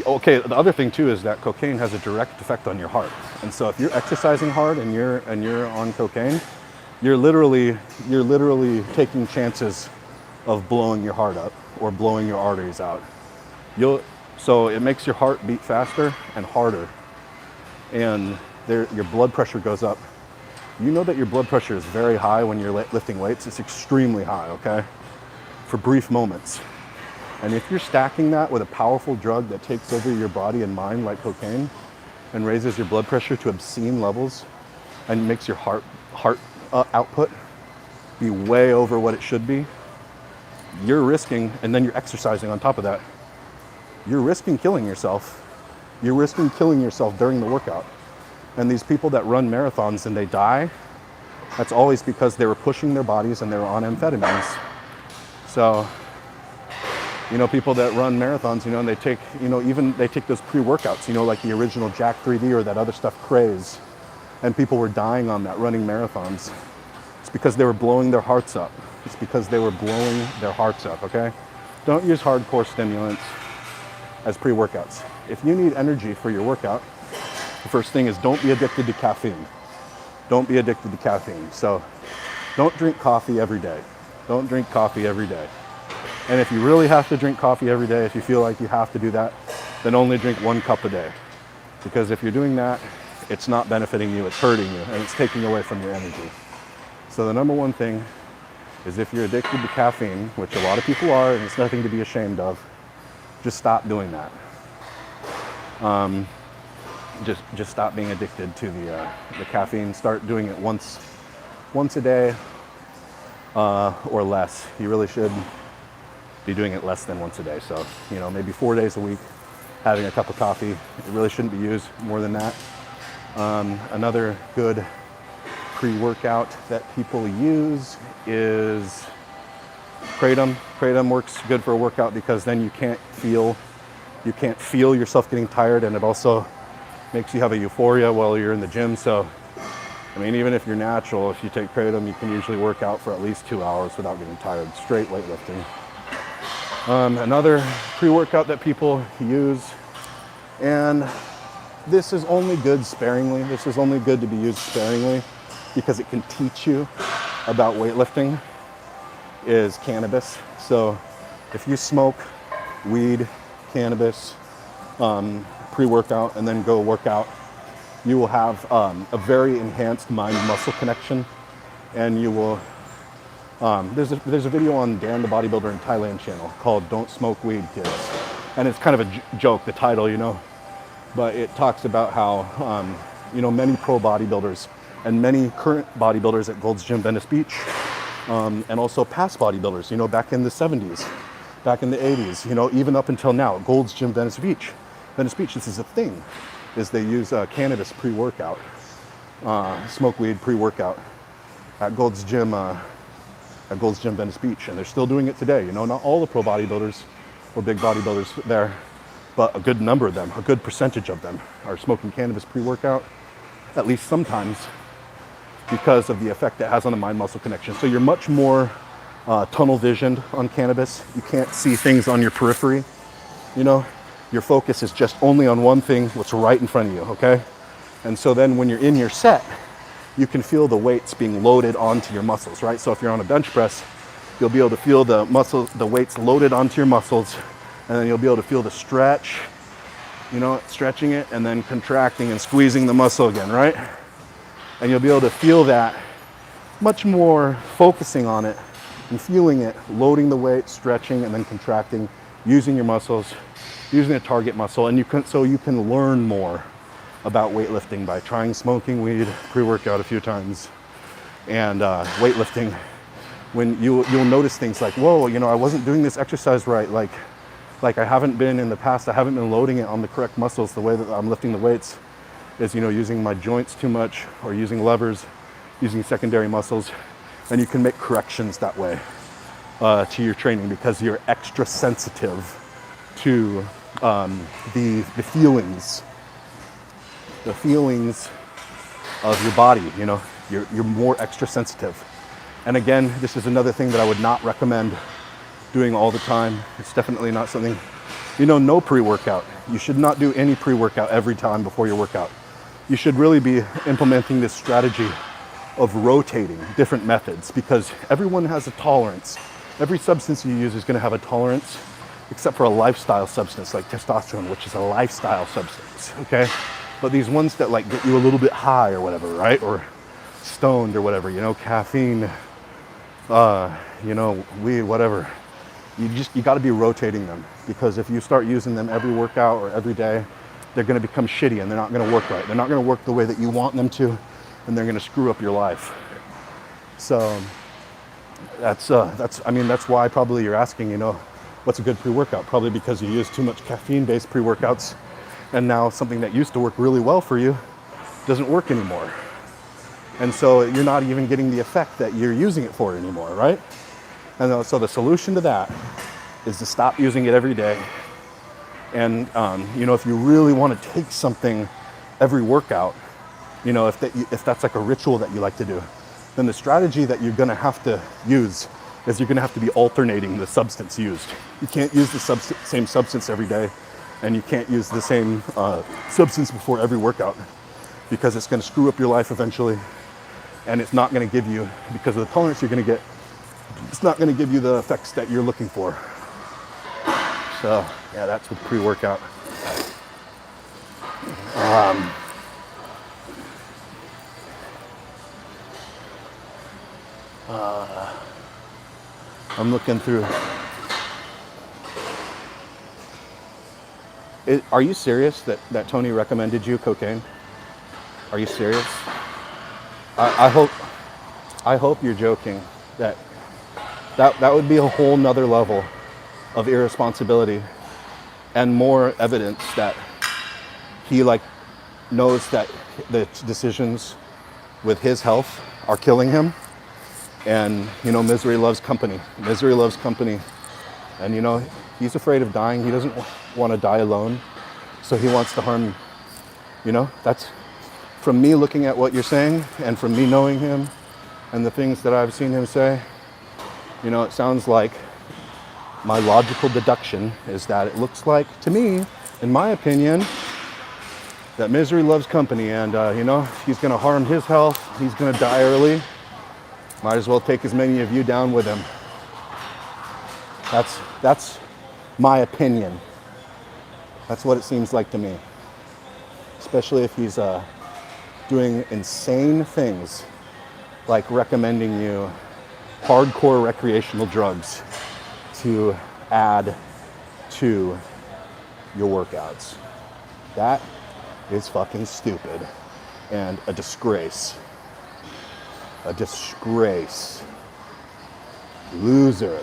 Okay, the other thing too is that cocaine has a direct effect on your heart. And so if you're exercising hard and you're on cocaine, you're literally taking chances of blowing your heart up or blowing your arteries out. So it makes your heart beat faster and harder, and your blood pressure goes up. You know that your blood pressure is very high when you're lifting weights. It's extremely high, okay? For brief moments. And if you're stacking that with a powerful drug that takes over your body and mind like cocaine and raises your blood pressure to obscene levels and makes your heart output be way over what it should be, you're risking, and then you're exercising on top of that, you're risking killing yourself. You're risking killing yourself during the workout. And these people that run marathons and they die, that's always because they were pushing their bodies and they were on amphetamines. So, you know, people that run marathons, you know, and they take, you know, even they take those pre-workouts, you know, like the original Jack 3D or that other stuff, Craze, and people were dying on that running marathons. It's because they were blowing their hearts up. It's because they were blowing their hearts up, okay? Don't use hardcore stimulants as pre-workouts. If you need energy for your workout, the first thing is don't be addicted to caffeine. Don't be addicted to caffeine. So don't drink coffee every day. Don't drink coffee every day. And if you really have to drink coffee every day, if you feel like you have to do that, then only drink 1 cup a day. Because if you're doing that, it's not benefiting you, it's hurting you, and it's taking away from your energy. So the number one thing is if you're addicted to caffeine, which a lot of people are, and it's nothing to be ashamed of, just stop doing that. Just stop being addicted to the caffeine. Start doing it once a day or less. You really should be doing it less than once a day. So, you know, maybe 4 days a week, having a cup of coffee. It really shouldn't be used more than that. Another good pre-workout that people use is Kratom. Kratom works good for a workout because then you can't feel yourself getting tired, and it also makes you have a euphoria while you're in the gym. So, I mean, even if you're natural, if you take Kratom, you can usually work out for at least 2 hours without getting tired, straight weightlifting. Another pre-workout that people use, and this is only good sparingly. This is only good to be used sparingly because it can teach you about weightlifting, is cannabis. So if you smoke weed, cannabis, pre-workout, and then go work out, you will have a very enhanced mind-muscle connection, and you will, there's a video on Dan the Bodybuilder in Thailand channel called Don't Smoke Weed, Kids. And it's kind of a joke, the title, you know, but it talks about how, you know, many pro bodybuilders and many current bodybuilders at Gold's Gym Venice Beach, and also past bodybuilders, you know, back in the 70s, back in the 80s, you know, even up until now, Gold's Gym Venice Beach, this is a thing, is they use cannabis pre-workout, smoke weed pre-workout at Gold's Gym Venice Beach, and they're still doing it today. You know, not all the pro bodybuilders or big bodybuilders there, but a good number of them, a good percentage of them are smoking cannabis pre-workout, at least sometimes, because of the effect it has on the mind-muscle connection. So you're much more tunnel visioned on cannabis. You can't see things on your periphery, you know? Your focus is just only on one thing, what's right in front of you, okay? And so then when you're in your set, you can feel the weights being loaded onto your muscles, right? So if you're on a bench press, you'll be able to feel the weights loaded onto your muscles, and then you'll be able to feel the stretch, you know, stretching it and then contracting and squeezing the muscle again, right? And you'll be able to feel that much more, focusing on it and feeling it, loading the weight, stretching, and then contracting, using your muscles, using a target muscle, and you can learn more about weightlifting by trying smoking weed pre-workout a few times, and weightlifting. When you'll notice things like, whoa, you know, I wasn't doing this exercise right, like I haven't been in the past, I haven't been loading it on the correct muscles. The way that I'm lifting the weights is, you know, using my joints too much, or using levers, using secondary muscles, and you can make corrections that way to your training because you're extra sensitive to the feelings the feelings of your body. You know, you're more extra sensitive. And again, this is another thing that I would not recommend doing all the time. It's definitely not something, you know, no pre-workout. You should not do any pre-workout every time before your workout. You should really be implementing this strategy of rotating different methods, because everyone has a tolerance. Every substance you use is going to have a tolerance, except for a lifestyle substance like testosterone, which is a lifestyle substance, okay? But these ones that like get you a little bit high or whatever, right? Or stoned or whatever, you know, caffeine, you know, weed, whatever. You got to be rotating them, because if you start using them every workout or every day, they're going to become shitty and they're not going to work right. They're not going to work the way that you want them to, and they're going to screw up your life. So that's why probably you're asking, you know, what's a good pre-workout? Probably because you use too much caffeine-based pre-workouts, and now something that used to work really well for you doesn't work anymore. And so you're not even getting the effect that you're using it for anymore, right? And so the solution to that is to stop using it every day. And, you know, if you really want to take something every workout, you know, if that's like a ritual that you like to do, then the strategy that you're going to have to use is you're going to have to be alternating the substance used. You can't use the same substance every day, and you can't use the same substance before every workout, because it's going to screw up your life eventually, and it's not going to give you, because of the tolerance you're going to get, it's not going to give you the effects that you're looking for. So yeah, that's with pre-workout. I'm looking through. Are you serious that Tony recommended you cocaine? Are you serious? I hope you're joking. That would be a whole nother level of irresponsibility, and more evidence that he like knows that the decisions with his health are killing him. And, you know, misery loves company. Misery loves company. And, you know, he's afraid of dying. He doesn't want to die alone. So he wants to harm, you know, that's from me looking at what you're saying, and from me knowing him and the things that I've seen him say. You know, it sounds like my logical deduction is that it looks like, to me, in my opinion, that misery loves company. And, you know, he's going to harm his health. He's going to die early. Might as well take as many of you down with him. That's my opinion. That's what it seems like to me. Especially if he's doing insane things like recommending you hardcore recreational drugs to add to your workouts. That is fucking stupid and a disgrace. A disgrace. Loser.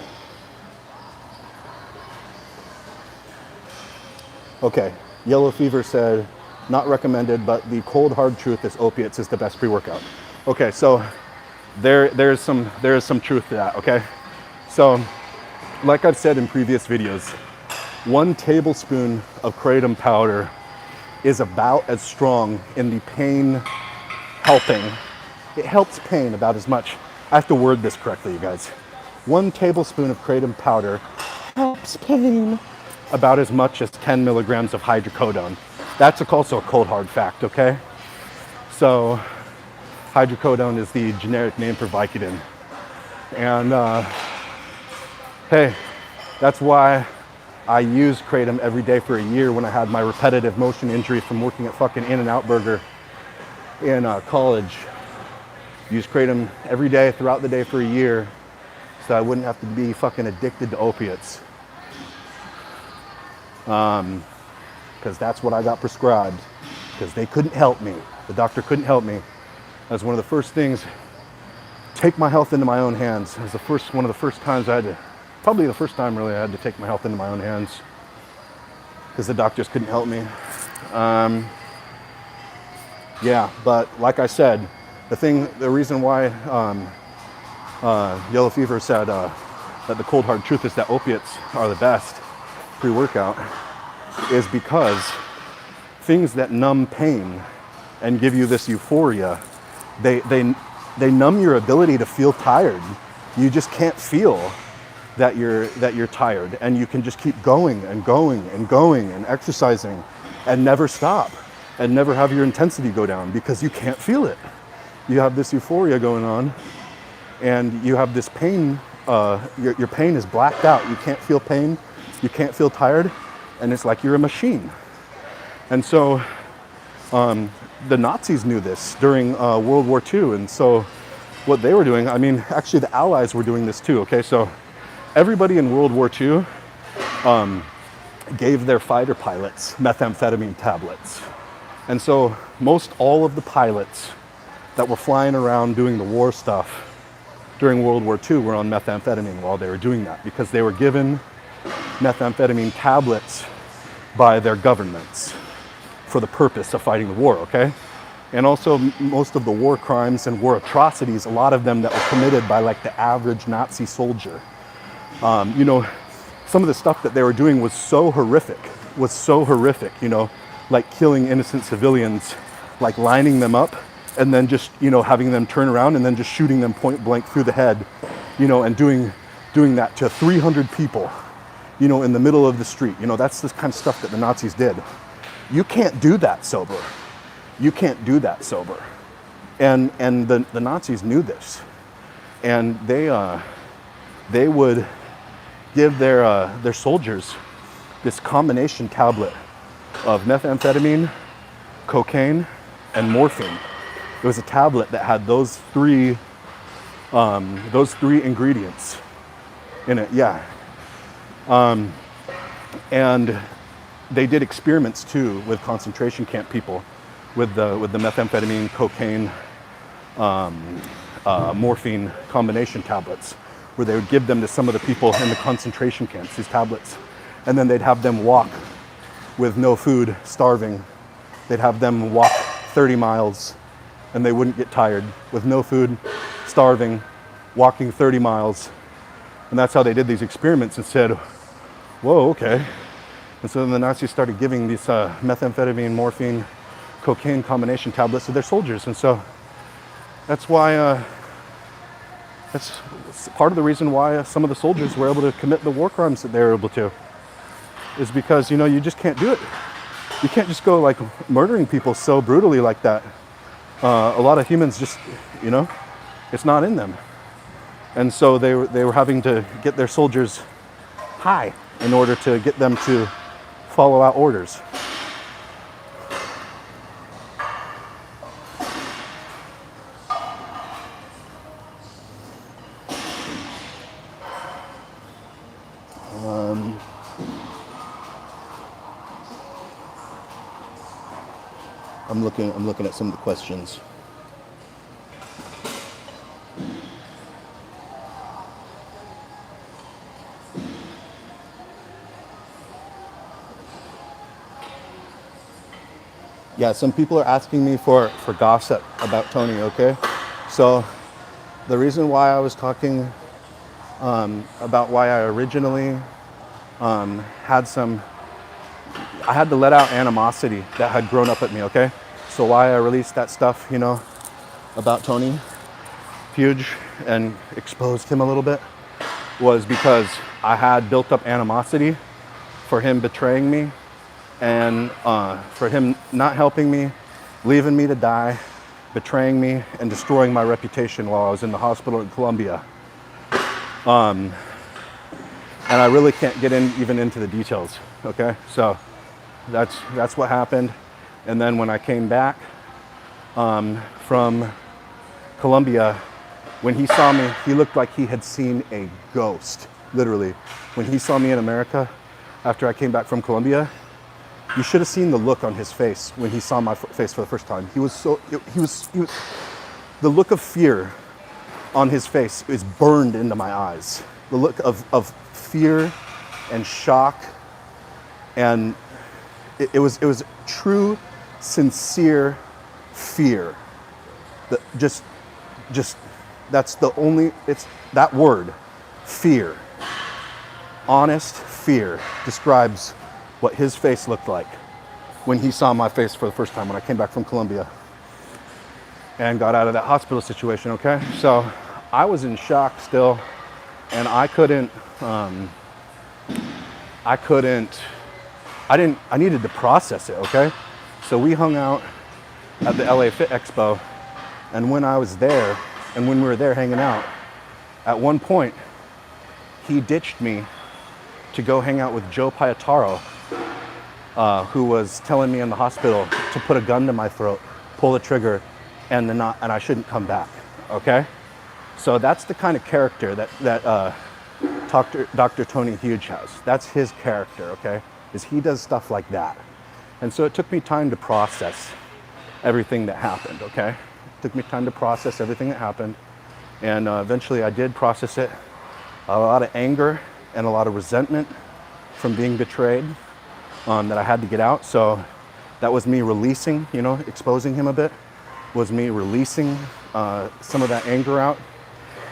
Okay, Yellow Fever said, not recommended, but the cold hard truth is opiates is the best pre-workout. Okay, so there is some truth to that, okay? So, like I've said in previous videos, 1 tablespoon of kratom powder is about as strong in the pain helping. It helps pain about as much. I have to word this correctly, you guys. 1 tablespoon of kratom powder helps pain about as much as 10 milligrams of hydrocodone. That's also a cold hard fact, okay? So hydrocodone is the generic name for Vicodin. And hey, that's why I used kratom every day for a year when I had my repetitive motion injury from working at fucking In-N-Out Burger in college. Used kratom every day throughout the day for a year so I wouldn't have to be fucking addicted to opiates. Because that's what I got prescribed, because they couldn't help me. The doctor couldn't help me. That's one of the first things. Take my health into my own hands. It was one of the first times I had to, probably the first time really I had to take my health into my own hands, because the doctors couldn't help me. Yeah, but like I said, the reason why Yellow Fever said that the cold hard truth is that opiates are the best pre-workout is because things that numb pain and give you this euphoria. They numb your ability to feel tired. You just can't feel that you're tired, and you can just keep going and going and going and exercising and never stop and never have your intensity go down because you can't feel it. You have this euphoria going on, and you have this pain. Your pain is blacked out. You can't feel pain. You can't feel tired, and it's like you're a machine. And so the Nazis knew this during World War II, and so what they were doing, I mean, actually the Allies were doing this too, okay? So everybody in World War II gave their fighter pilots methamphetamine tablets. And so most all of the pilots that were flying around doing the war stuff during World War II were on methamphetamine while they were doing that, because they were given methamphetamine tablets by their governments for the purpose of fighting the war, okay? And also most of the war crimes and war atrocities, a lot of them that were committed by like the average Nazi soldier. You know, some of the stuff that they were doing was so horrific, you know, like killing innocent civilians, like lining them up and then just, you know, having them turn around and then just shooting them point blank through the head, you know, and doing that to 300 people, you know, in the middle of the street. You know, that's the kind of stuff that the Nazis did. You can't do that sober. You can't do that sober. And the Nazis knew this. And they would give their soldiers this combination tablet of methamphetamine, cocaine, and morphine. It was a tablet that had those three ingredients in it, yeah. And they did experiments too with concentration camp people with the methamphetamine, cocaine, morphine combination tablets, where they would give them to some of the people in the concentration camps, these tablets, and then they'd have them walk with no food, starving. They'd have them walk 30 miles and they wouldn't get tired, with no food, starving, walking 30 miles. And that's how they did these experiments and said, whoa, okay. And so then the Nazis started giving these methamphetamine, morphine, cocaine combination tablets to their soldiers. And so that's why, that's part of the reason why some of the soldiers were able to commit the war crimes that they were able to, is because, you know, you just can't do it. You can't just go like murdering people so brutally like that. A lot of humans just, you know, it's not in them. And so they were having to get their soldiers high in order to get them to follow out orders. I'm looking at some of the questions. Yeah, some people are asking me for gossip about Tony, okay? So the reason why I was talking about why I originally had to let out animosity that had grown up at me, okay? So why I released that stuff, you know, about Tony Huge and exposed him a little bit, was because I had built up animosity for him betraying me and for him not helping me, leaving me to die, betraying me, and destroying my reputation while I was in the hospital in Colombia. And I really can't get even into the details, okay? So that's what happened. And then when I came back from Colombia, when he saw me, he looked like he had seen a ghost, literally. When he saw me in America, after I came back from Colombia, you should have seen the look on his face when he saw my face for the first time. He was the look of fear on his face is burned into my eyes. The look of fear and shock, and it was true, sincere fear. Just that's the only, it's that word, fear. Honest fear describes what his face looked like when he saw my face for the first time when I came back from Colombia. and got out of that hospital situation, okay? So I was in shock still, and I needed to process it, okay? So we hung out at the LA Fit Expo, and when I was there, and when we were there hanging out, at one point, he ditched me to go hang out with Joe Piataro, who was telling me in the hospital to put a gun to my throat, pull the trigger, and I shouldn't come back, okay? So that's the kind of character that Dr. Tony Huge has. That's his character, okay? Is he does stuff like that. And so it took me time to process everything that happened, okay? It took me time to process everything that happened. And eventually I did process it. A lot of anger and a lot of resentment from being betrayed that I had to get out. So that was me releasing, exposing him a bit, was me releasing some of that anger out.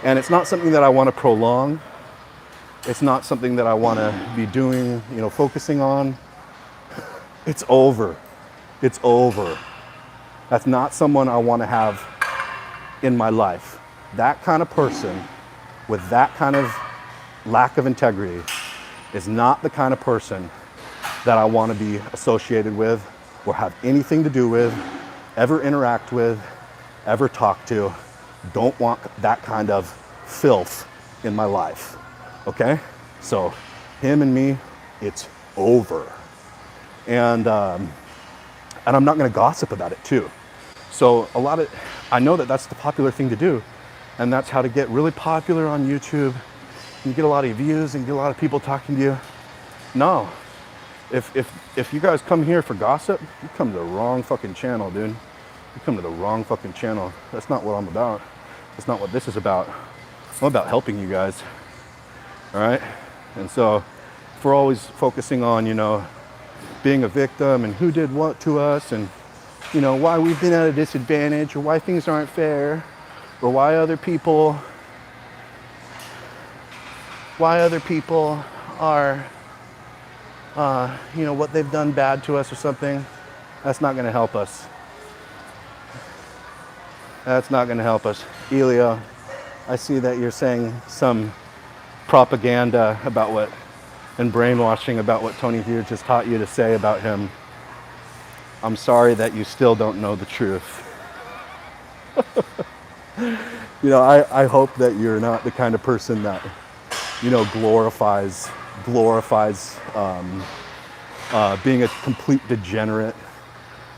And it's not something that I want to prolong. It's not something that I want to be doing, focusing on. It's over. It's over. That's not someone I want to have in my life. That kind of person with that kind of lack of integrity is not the kind of person that I want to be associated with or have anything to do with, ever interact with, ever talk to. Don't want that kind of filth in my life, okay? So him and me, it's over. And I'm not gonna gossip about it too. So I know that that's the popular thing to do, and that's how to get really popular on YouTube. You get a lot of views and get a lot of people talking to you. No, if you guys come here for gossip, you come to the wrong fucking channel, dude. You come to the wrong fucking channel. That's not what I'm about. That's not what this is about. I'm about helping you guys, all right? And so if we're always focusing on, being a victim and who did what to us and, why we've been at a disadvantage or why things aren't fair or why other people are, what they've done bad to us or something, that's not gonna help us. That's not gonna help us. Elio, I see that you're saying some propaganda about and brainwashing about what Tony Huge has taught you to say about him. I'm sorry that you still don't know the truth. I hope that you're not the kind of person that, glorifies being a complete degenerate,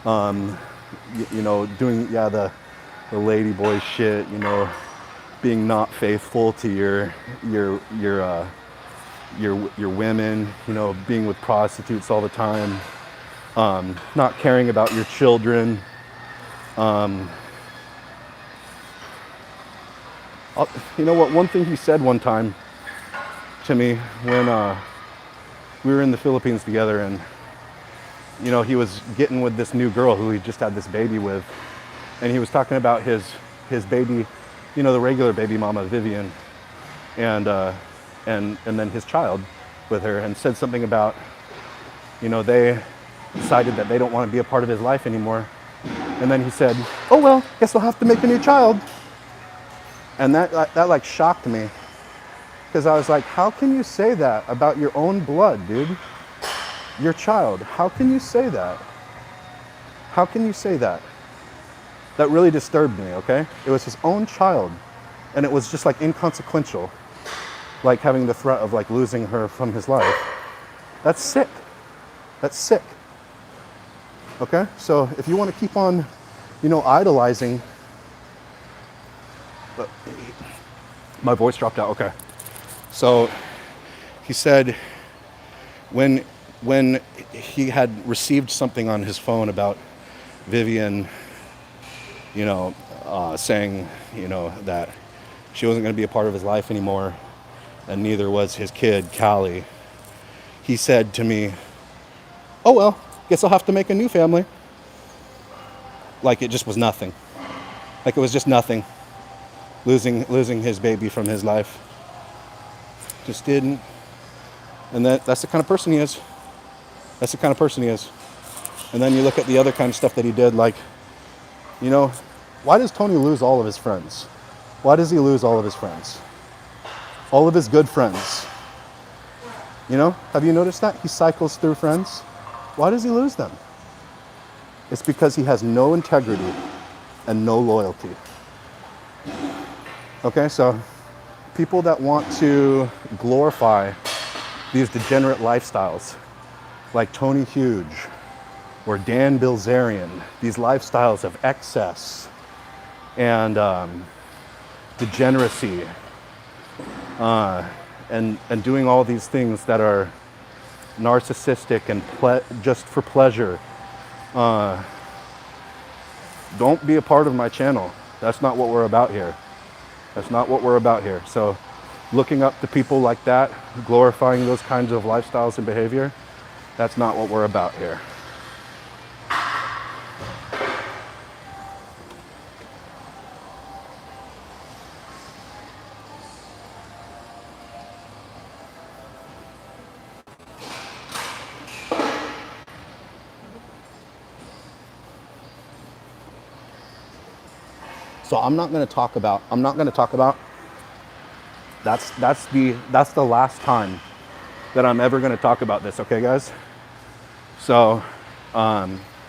doing, the ladyboy shit, being not faithful to your women, being with prostitutes all the time, not caring about your children. One thing he said one time to me when we were in the Philippines together, and he was getting with this new girl who he just had this baby with, and he was talking about his baby, the regular baby mama Vivian, and then his child with her, and said something about, they decided that they don't want to be a part of his life anymore. And then he said, oh, well, guess we'll have to make a new child. And that shocked me, because I was like, how can you say that about your own blood, dude? Your child. How can you say that? How can you say that? That really disturbed me, okay? It was his own child, and it was just inconsequential, like having the threat of losing her from his life. That's sick. That's sick. Okay? So if you want to keep on, idolizing, but my voice dropped out, okay. So he said when he had received something on his phone about Vivian, saying, that she wasn't going to be a part of his life anymore, and neither was his kid, Callie, he said to me, oh, well, guess I'll have to make a new family. Like it just was nothing. Like it was just nothing. Losing his baby from his life. Just didn't. And that's the kind of person he is. That's the kind of person he is. And then you look at the other kind of stuff that he did, Why does Tony lose all of his friends? Why does he lose all of his friends? All of his good friends. You know, have you noticed that? He cycles through friends. Why does he lose them? It's because he has no integrity and no loyalty. Okay, so people that want to glorify these degenerate lifestyles, like Tony Huge or Dan Bilzerian, these lifestyles of excess and degeneracy, and doing all these things that are narcissistic and just for pleasure. Don't be a part of my channel. That's not what we're about here. That's not what we're about here. So looking up to people like that, glorifying those kinds of lifestyles and behavior, that's not what we're about here. So I'm not going to talk about, that's the last time that I'm ever going to talk about this, okay guys? So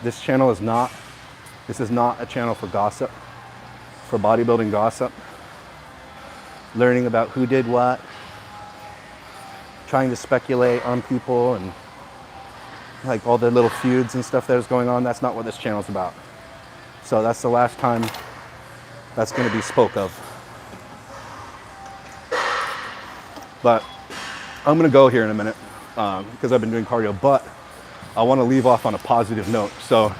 this channel is not a channel for gossip, for bodybuilding gossip, learning about who did what, trying to speculate on people and like all the little feuds and stuff that is going on. That's not what this channel is about. So that's the last time that's going to be spoke of. But I'm going to go here in a minute because I've been doing cardio, but I want to leave off on a positive note. So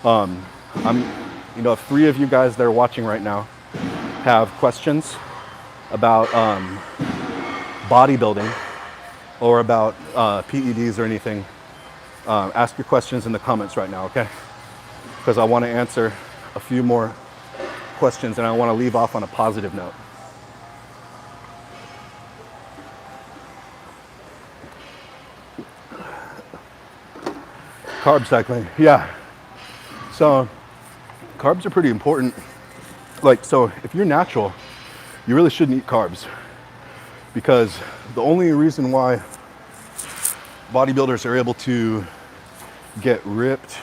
if 3 of you guys that are watching right now have questions about bodybuilding or about PEDs or anything, ask your questions in the comments right now, okay? Because I want to answer a few more questions and I want to leave off on a positive note. Carb cycling, yeah. So carbs are pretty important. Like, so if you're natural, you really shouldn't eat carbs, because the only reason why bodybuilders are able to get ripped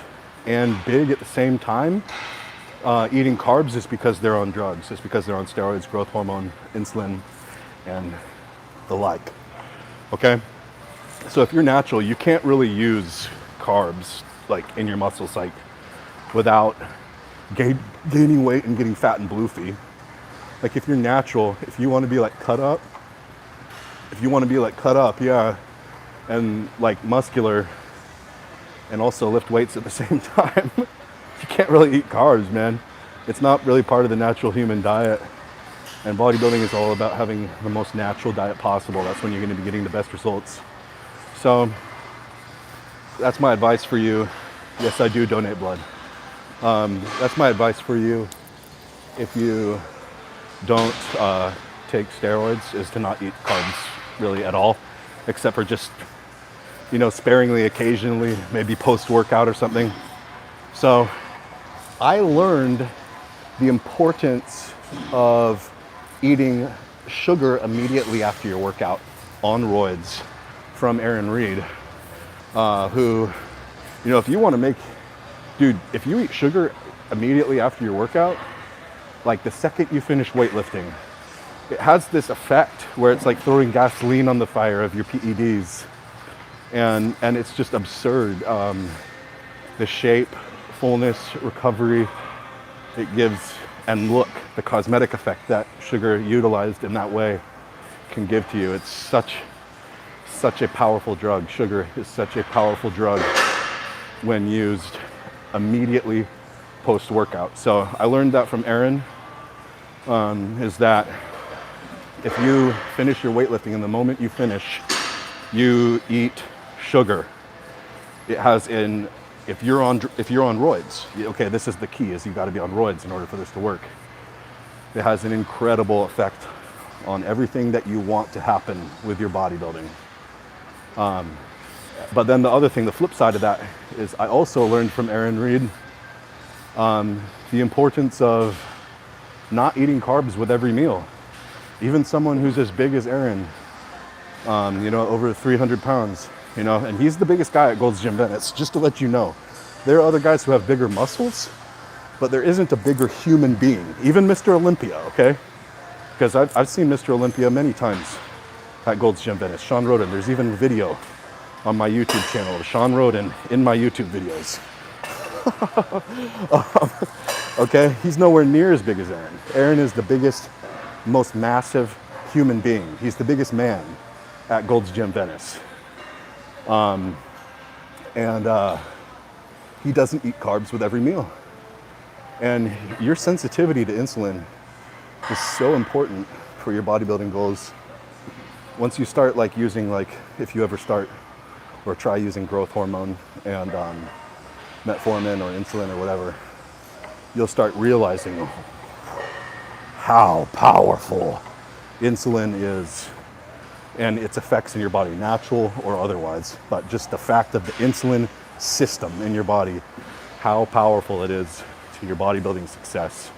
and big at the same time eating carbs is because they're on drugs. It's because they're on steroids, growth hormone, insulin, and the like. Okay? So if you're natural, you can't really use carbs like in your muscle psych without gaining weight and getting fat and bloofy. Like if you're natural, if you want to be like cut up, yeah, and like muscular and also lift weights at the same time, you can't really eat carbs, man. It's not really part of the natural human diet. And bodybuilding is all about having the most natural diet possible. That's when you're going to be getting the best results. So that's my advice for you. Yes, I do donate blood. That's my advice for you if you don't take steroids, is to not eat carbs really at all, except for just, sparingly occasionally, maybe post-workout or something. So I learned the importance of eating sugar immediately after your workout on Roids from Aaron Reed, who, if you want to make, if you eat sugar immediately after your workout, like the second you finish weightlifting, it has this effect where it's like throwing gasoline on the fire of your PEDs. And it's just absurd. The shape, fullness, recovery it gives, and look, the cosmetic effect that sugar utilized in that way can give to you. It's such a powerful drug. Sugar is such a powerful drug when used immediately post-workout. So I learned that from Aaron, is that if you finish your weightlifting and the moment you finish, you eat sugar. It has if you're on Roids, okay, this is the key, is you got to be on Roids in order for this to work. It has an incredible effect on everything that you want to happen with your bodybuilding. But then the other thing, the flip side of that, is I also learned from Aaron Reed, the importance of not eating carbs with every meal. Even someone who's as big as Aaron, you know, over 300 pounds, you know, and he's the biggest guy at Gold's Gym Venice, just to let you know. There are other guys who have bigger muscles, but there isn't a bigger human being, even Mr. Olympia, okay? Because I've seen Mr. Olympia many times at Gold's Gym Venice. Sean Roden, there's even a video on my YouTube channel of Sean Roden in my YouTube videos. Okay, he's nowhere near as big as Aaron. Aaron is the biggest, most massive human being. He's the biggest man at Gold's Gym Venice. He doesn't eat carbs with every meal. And your sensitivity to insulin is so important for your bodybuilding goals. Once you start like using, like if you ever start or try using growth hormone and metformin or insulin or whatever, you'll start realizing how powerful insulin is and its effects in your body, natural or otherwise. But just the fact of the insulin system in your body, how powerful it is to your bodybuilding success.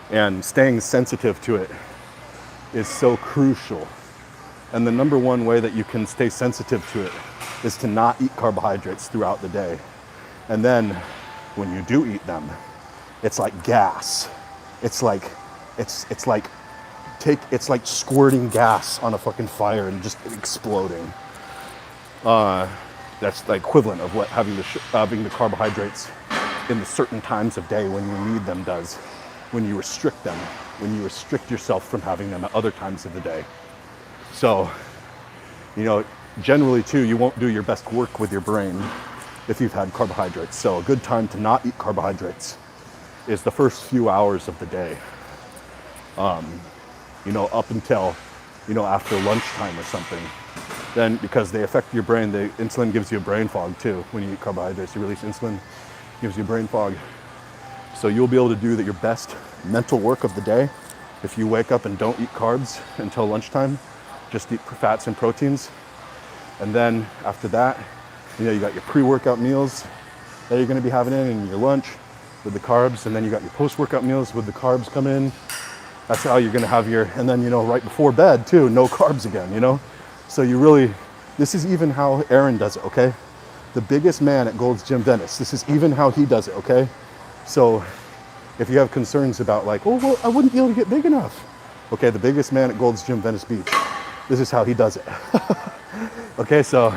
And staying sensitive to it is so crucial. And the number one way that you can stay sensitive to it is to not eat carbohydrates throughout the day. And then when you do eat them, it's like gas. It's like squirting gas on a fucking fire and just exploding. That's the equivalent of what having the carbohydrates in the certain times of day when you need them does. When you restrict them, when you restrict yourself from having them at other times of the day. So, you know, generally too, you won't do your best work with your brain if you've had carbohydrates. So a good time to not eat carbohydrates is the first few hours of the day. You know, up until, you know, after lunchtime or something. Then because they affect your brain, the insulin gives you a brain fog too. When you eat carbohydrates, you release insulin, gives you brain fog. So you'll be able to do your best mental work of the day if you wake up and don't eat carbs until lunchtime, just eat fats and proteins. And then after that, you know, you got your pre-workout meals that you're gonna be having in your lunch with the carbs, and then you got your post-workout meals with the carbs coming in. That's how you're gonna have and then, you know, right before bed too, no carbs again, you know? So you really, this is even how Aaron does it, okay? The biggest man at Gold's Gym Venice, this is even how he does it, okay? So if you have concerns about like, oh, well, I wouldn't be able to get big enough. Okay, the biggest man at Gold's Gym Venice Beach, this is how he does it. Okay, so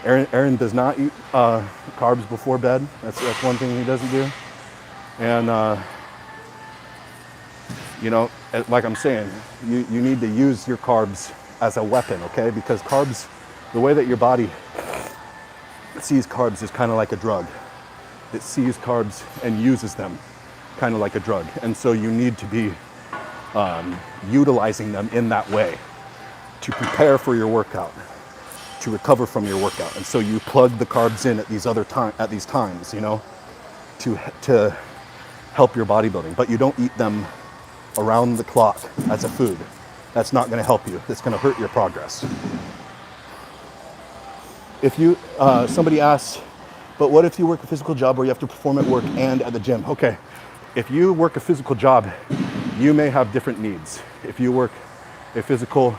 Aaron does not eat carbs before bed. That's one thing he doesn't do. And, you know, like I'm saying, you need to use your carbs as a weapon, okay? Because carbs, the way that your body sees carbs is kind of like a drug. It sees carbs and uses them kind of like a drug. And so you need to be utilizing them in that way to prepare for your workout, to recover from your workout. And so you plug the carbs in at these times, you know, to help your bodybuilding. But you don't eat them around the clock as a food. That's not going to help you. It's going to hurt your progress. If you, somebody asks, but what if you work a physical job where you have to perform at work and at the gym? Okay, if you work a physical job, you may have different needs. If you work a physical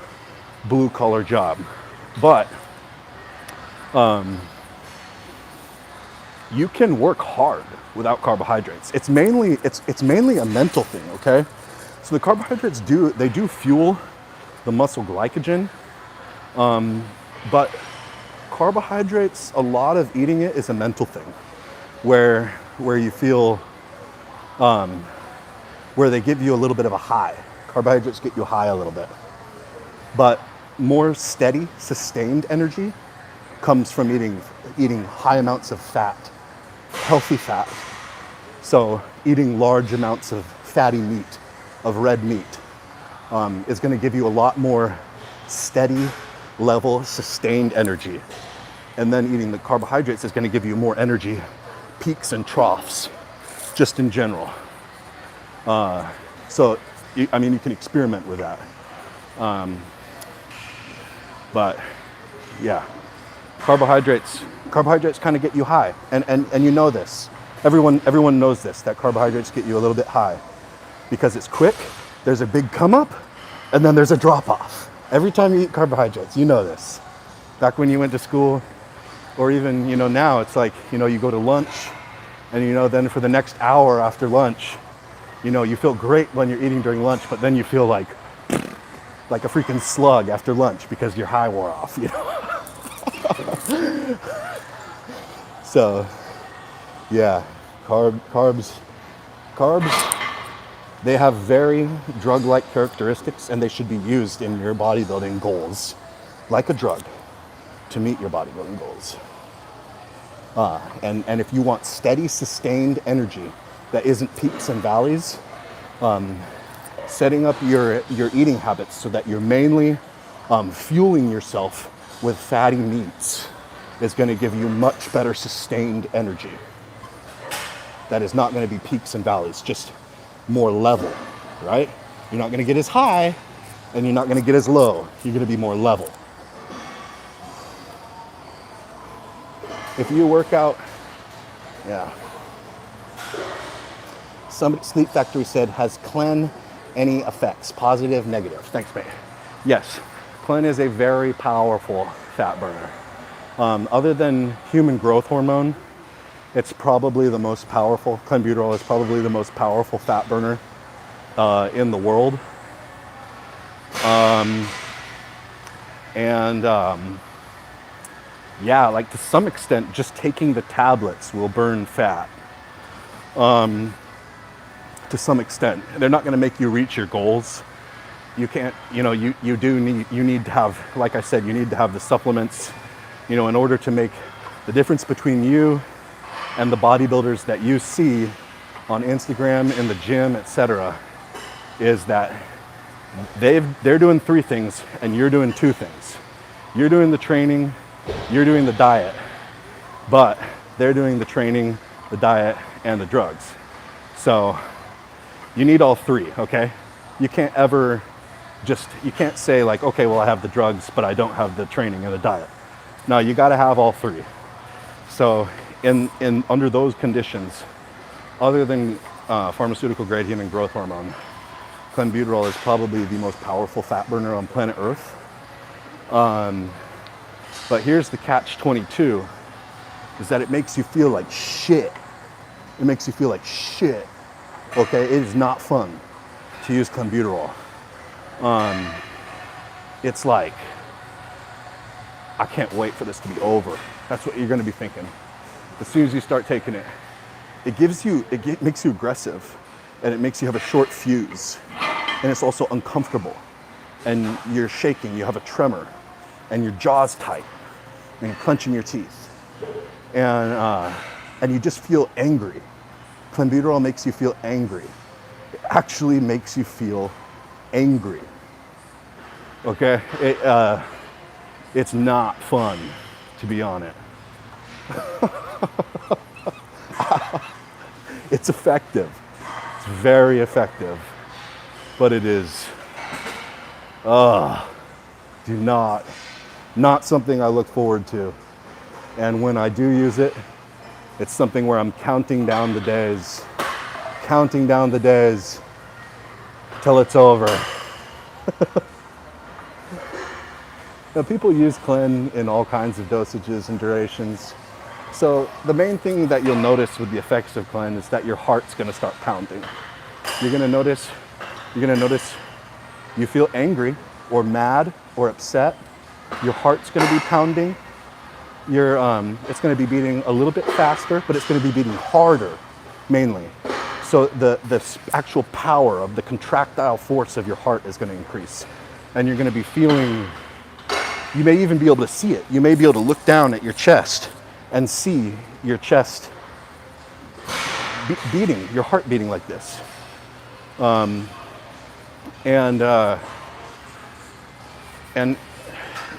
blue-collar job, but you can work hard without carbohydrates. It's mainly a mental thing, okay? So the carbohydrates do fuel the muscle glycogen, but carbohydrates, a lot of eating it is a mental thing, where you feel, where they give you a little bit of a high. Carbohydrates get you high a little bit, but more steady, sustained energy comes from eating high amounts of fat, healthy fat. So eating large amounts of fatty meat, of red meat, is going to give you a lot more steady level, sustained energy. And then eating the carbohydrates is going to give you more energy, peaks and troughs, just in general. So, you can experiment with that. But yeah, carbohydrates kind of get you high. And you know this. Everyone knows this, that carbohydrates get you a little bit high because it's quick, there's a big come up, and then there's a drop off. Every time you eat carbohydrates, you know this. Back when you went to school, or even, you know, now it's like, you know, you go to lunch and, you know, then for the next hour after lunch, you know, you feel great when you're eating during lunch, but then you feel like a freaking slug after lunch because your high wore off, you know? So, yeah, carbs, they have very drug-like characteristics, and they should be used in your bodybuilding goals, like a drug, to meet your bodybuilding goals. And if you want steady, sustained energy that isn't peaks and valleys, setting up your eating habits so that you're mainly fueling yourself with fatty meats is going to give you much better sustained energy. That is not going to be peaks and valleys, just more level, right? You're not going to get as high and you're not going to get as low. You're going to be more level. If you work out, yeah. Somebody, Sleep Factory said, has Clen any effects, positive, negative? Thanks, mate. Yes, Clen is a very powerful fat burner. Other than human growth hormone, it's probably the most powerful. Clenbuterol is probably the most powerful fat burner in the world. Yeah, like to some extent, just taking the tablets will burn fat. To some extent, they're not going to make you reach your goals. You can't, you know, you need to have, like I said, you need to have the supplements, you know, in order to make the difference between you and the bodybuilders that you see on Instagram, in the gym, etc., is that they're doing 3 things and you're doing 2 things. You're doing the training, you're doing the diet, but they're doing the training, the diet, and the drugs. So you need all 3, okay? You can't ever you can't say like, okay, well, I have the drugs, but I don't have the training and the diet. No, you gotta have all 3. So under those conditions, other than pharmaceutical grade human growth hormone, Clenbuterol is probably the most powerful fat burner on planet Earth. But here's the catch-22, is that it makes you feel like shit. It makes you feel like shit. Okay, it is not fun to use Clenbuterol. It's like, I can't wait for this to be over. That's what you're gonna be thinking. As soon as you start taking it, it makes you aggressive, and it makes you have a short fuse, and it's also uncomfortable, and you're shaking, you have a tremor, and your jaw's tight, and you're clenching your teeth, and you just feel angry. Clenbuterol makes you feel angry. It actually makes you feel angry. Okay, it's not fun to be on it. It's effective. It's very effective, but it is, not something I look forward to. And when I do use it, it's something where I'm counting down the days till it's over. Now, people use Clen in all kinds of dosages and durations. So the main thing that you'll notice with the effects of Clen is that your heart's gonna start pounding. You're gonna notice you feel angry or mad or upset. Your heart's gonna be pounding. It's gonna be beating a little bit faster, but it's gonna be beating harder, mainly. So the actual power of the contractile force of your heart is gonna increase. And you're gonna be feeling, you may even be able to see it. You may be able to look down at your chest and see your chest beating, your heart beating like this. And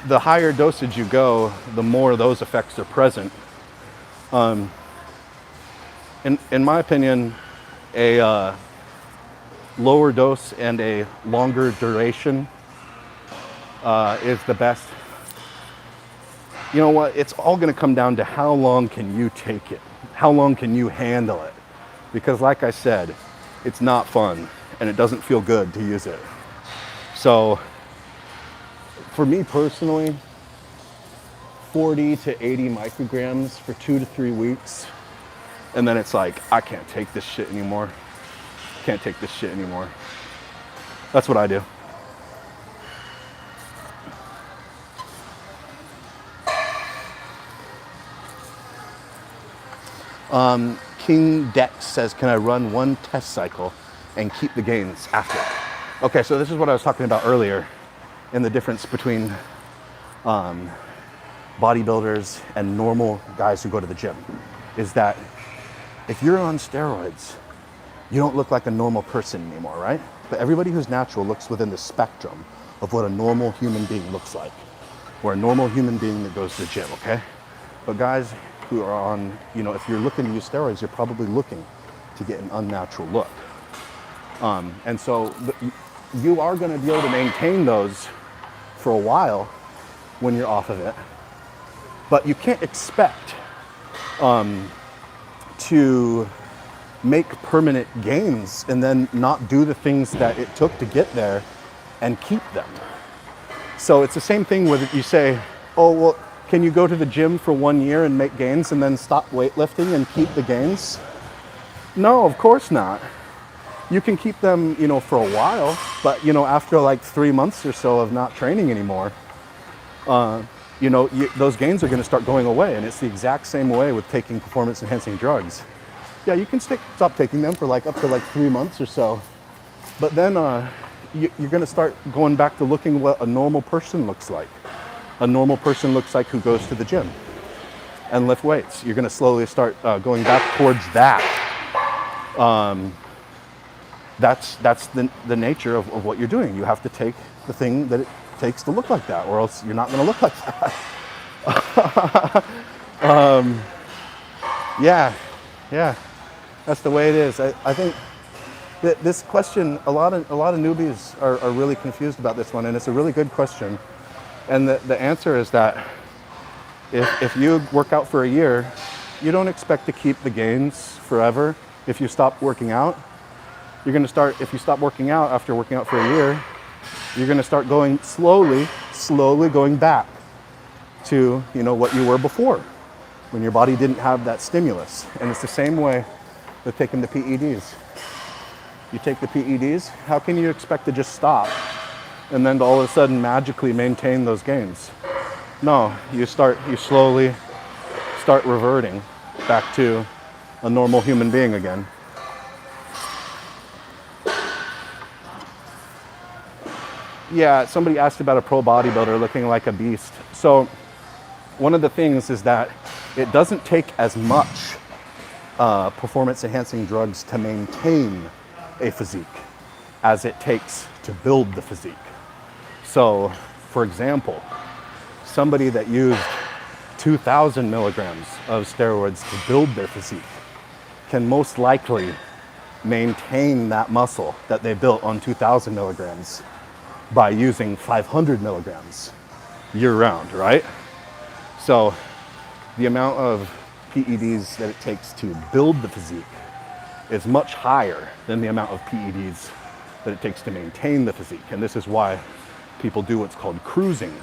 the higher dosage you go, the more those effects are present. In my opinion, a lower dose and a longer duration is the best. You know what? It's all going to come down to how long can you take it. how long can you handle it? Because like I said, it's not fun and it doesn't feel good to use it. So for me personally, 40 to 80 micrograms for 2 to 3 weeks. And then it's like, I can't take this shit anymore. Can't take this shit anymore. That's what I do. King Dex says, can I run one test cycle and keep the gains after? Okay, so this is what I was talking about earlier in the difference between bodybuilders and normal guys who go to the gym, is that if you're on steroids, you don't look like a normal person anymore, right? But everybody who's natural looks within the spectrum of what a normal human being looks like, or a normal human being that goes to the gym, okay? But guys who are on, if you're looking to use steroids, you're probably looking to get an unnatural look. And so you are gonna be able to maintain those for a while when you're off of it. But you can't expect to make permanent gains and then not do the things that it took to get there and keep them. So it's the same thing with you say, oh, well, can you go to the gym for 1 year and make gains and then stop weightlifting and keep the gains? No, of course not. You can keep them, for a while, but, after like 3 months or so of not training anymore, those gains are going to start going away. And it's the exact same way with taking performance enhancing drugs. Yeah, you can stop taking them for up to 3 months or so. But then you're going to start going back to looking what a normal person looks like. A normal person looks like who goes to the gym and lift weights. You're going to slowly start going back towards that. That's the nature of what you're doing. You have to take the thing that it takes to look like that, or else you're not going to look like that. Yeah, that's the way it is. I think that this question, a lot of newbies are really confused about this one, and it's a really good question. And the answer is that if you work out for a year, you don't expect to keep the gains forever. If you stop working out, you're going to start, if you stop working out after working out for a year, you're going to start going slowly going back to, what you were before, when your body didn't have that stimulus. And it's the same way with taking the PEDs. You take the PEDs, how can you expect to just stop and then to all of a sudden magically maintain those gains? No, you slowly start reverting back to a normal human being again. Yeah, somebody asked about a pro bodybuilder looking like a beast. So one of the things is that it doesn't take as much performance enhancing drugs to maintain a physique as it takes to build the physique. So, for example, somebody that used 2,000 milligrams of steroids to build their physique can most likely maintain that muscle that they built on 2,000 milligrams by using 500 milligrams year round, right? So the amount of PEDs that it takes to build the physique is much higher than the amount of PEDs that it takes to maintain the physique. And this is why people do what's called cruising,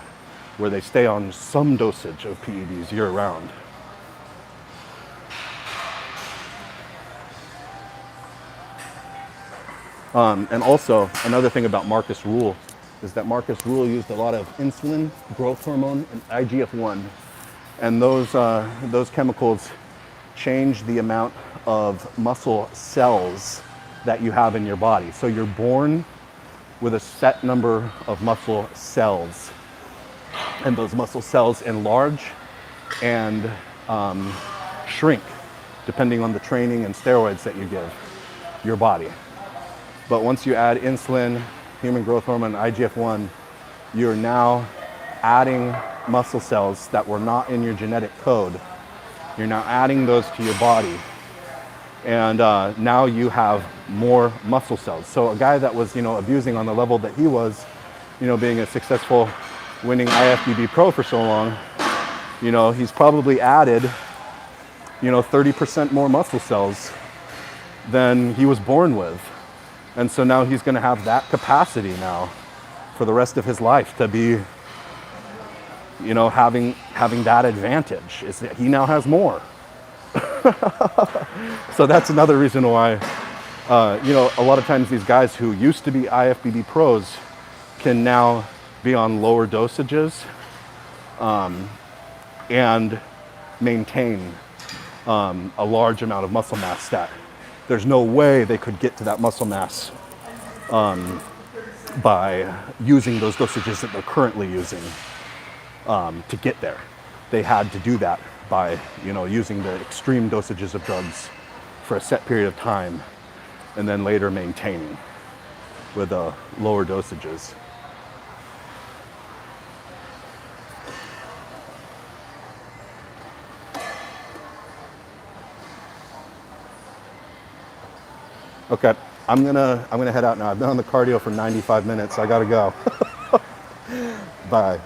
where they stay on some dosage of PEDs year round. And also, another thing about Marcus Rule is that Marcus Rule used a lot of insulin, growth hormone, and IGF-1. And those chemicals change the amount of muscle cells that you have in your body. So you're born with a set number of muscle cells. And those muscle cells enlarge and shrink depending on the training and steroids that you give your body. But once you add insulin, human growth hormone, IGF-1, you're now adding muscle cells that were not in your genetic code. You're now adding those to your body. And now you have more muscle cells. So a guy that was, abusing on the level that he was, being a successful winning IFBB pro for so long, he's probably added 30% more muscle cells than he was born with. And so now he's going to have that capacity now for the rest of his life to be, having that advantage, is that he now has more. So that's another reason why, a lot of times these guys who used to be IFBB pros can now be on lower dosages and maintain a large amount of muscle mass that there's no way they could get to that muscle mass by using those dosages that they're currently using to get there. They had to do that by using the extreme dosages of drugs for a set period of time and then later maintaining with lower dosages. Okay, I'm gonna head out now. I've been on the cardio for 95 minutes. I gotta go. Bye.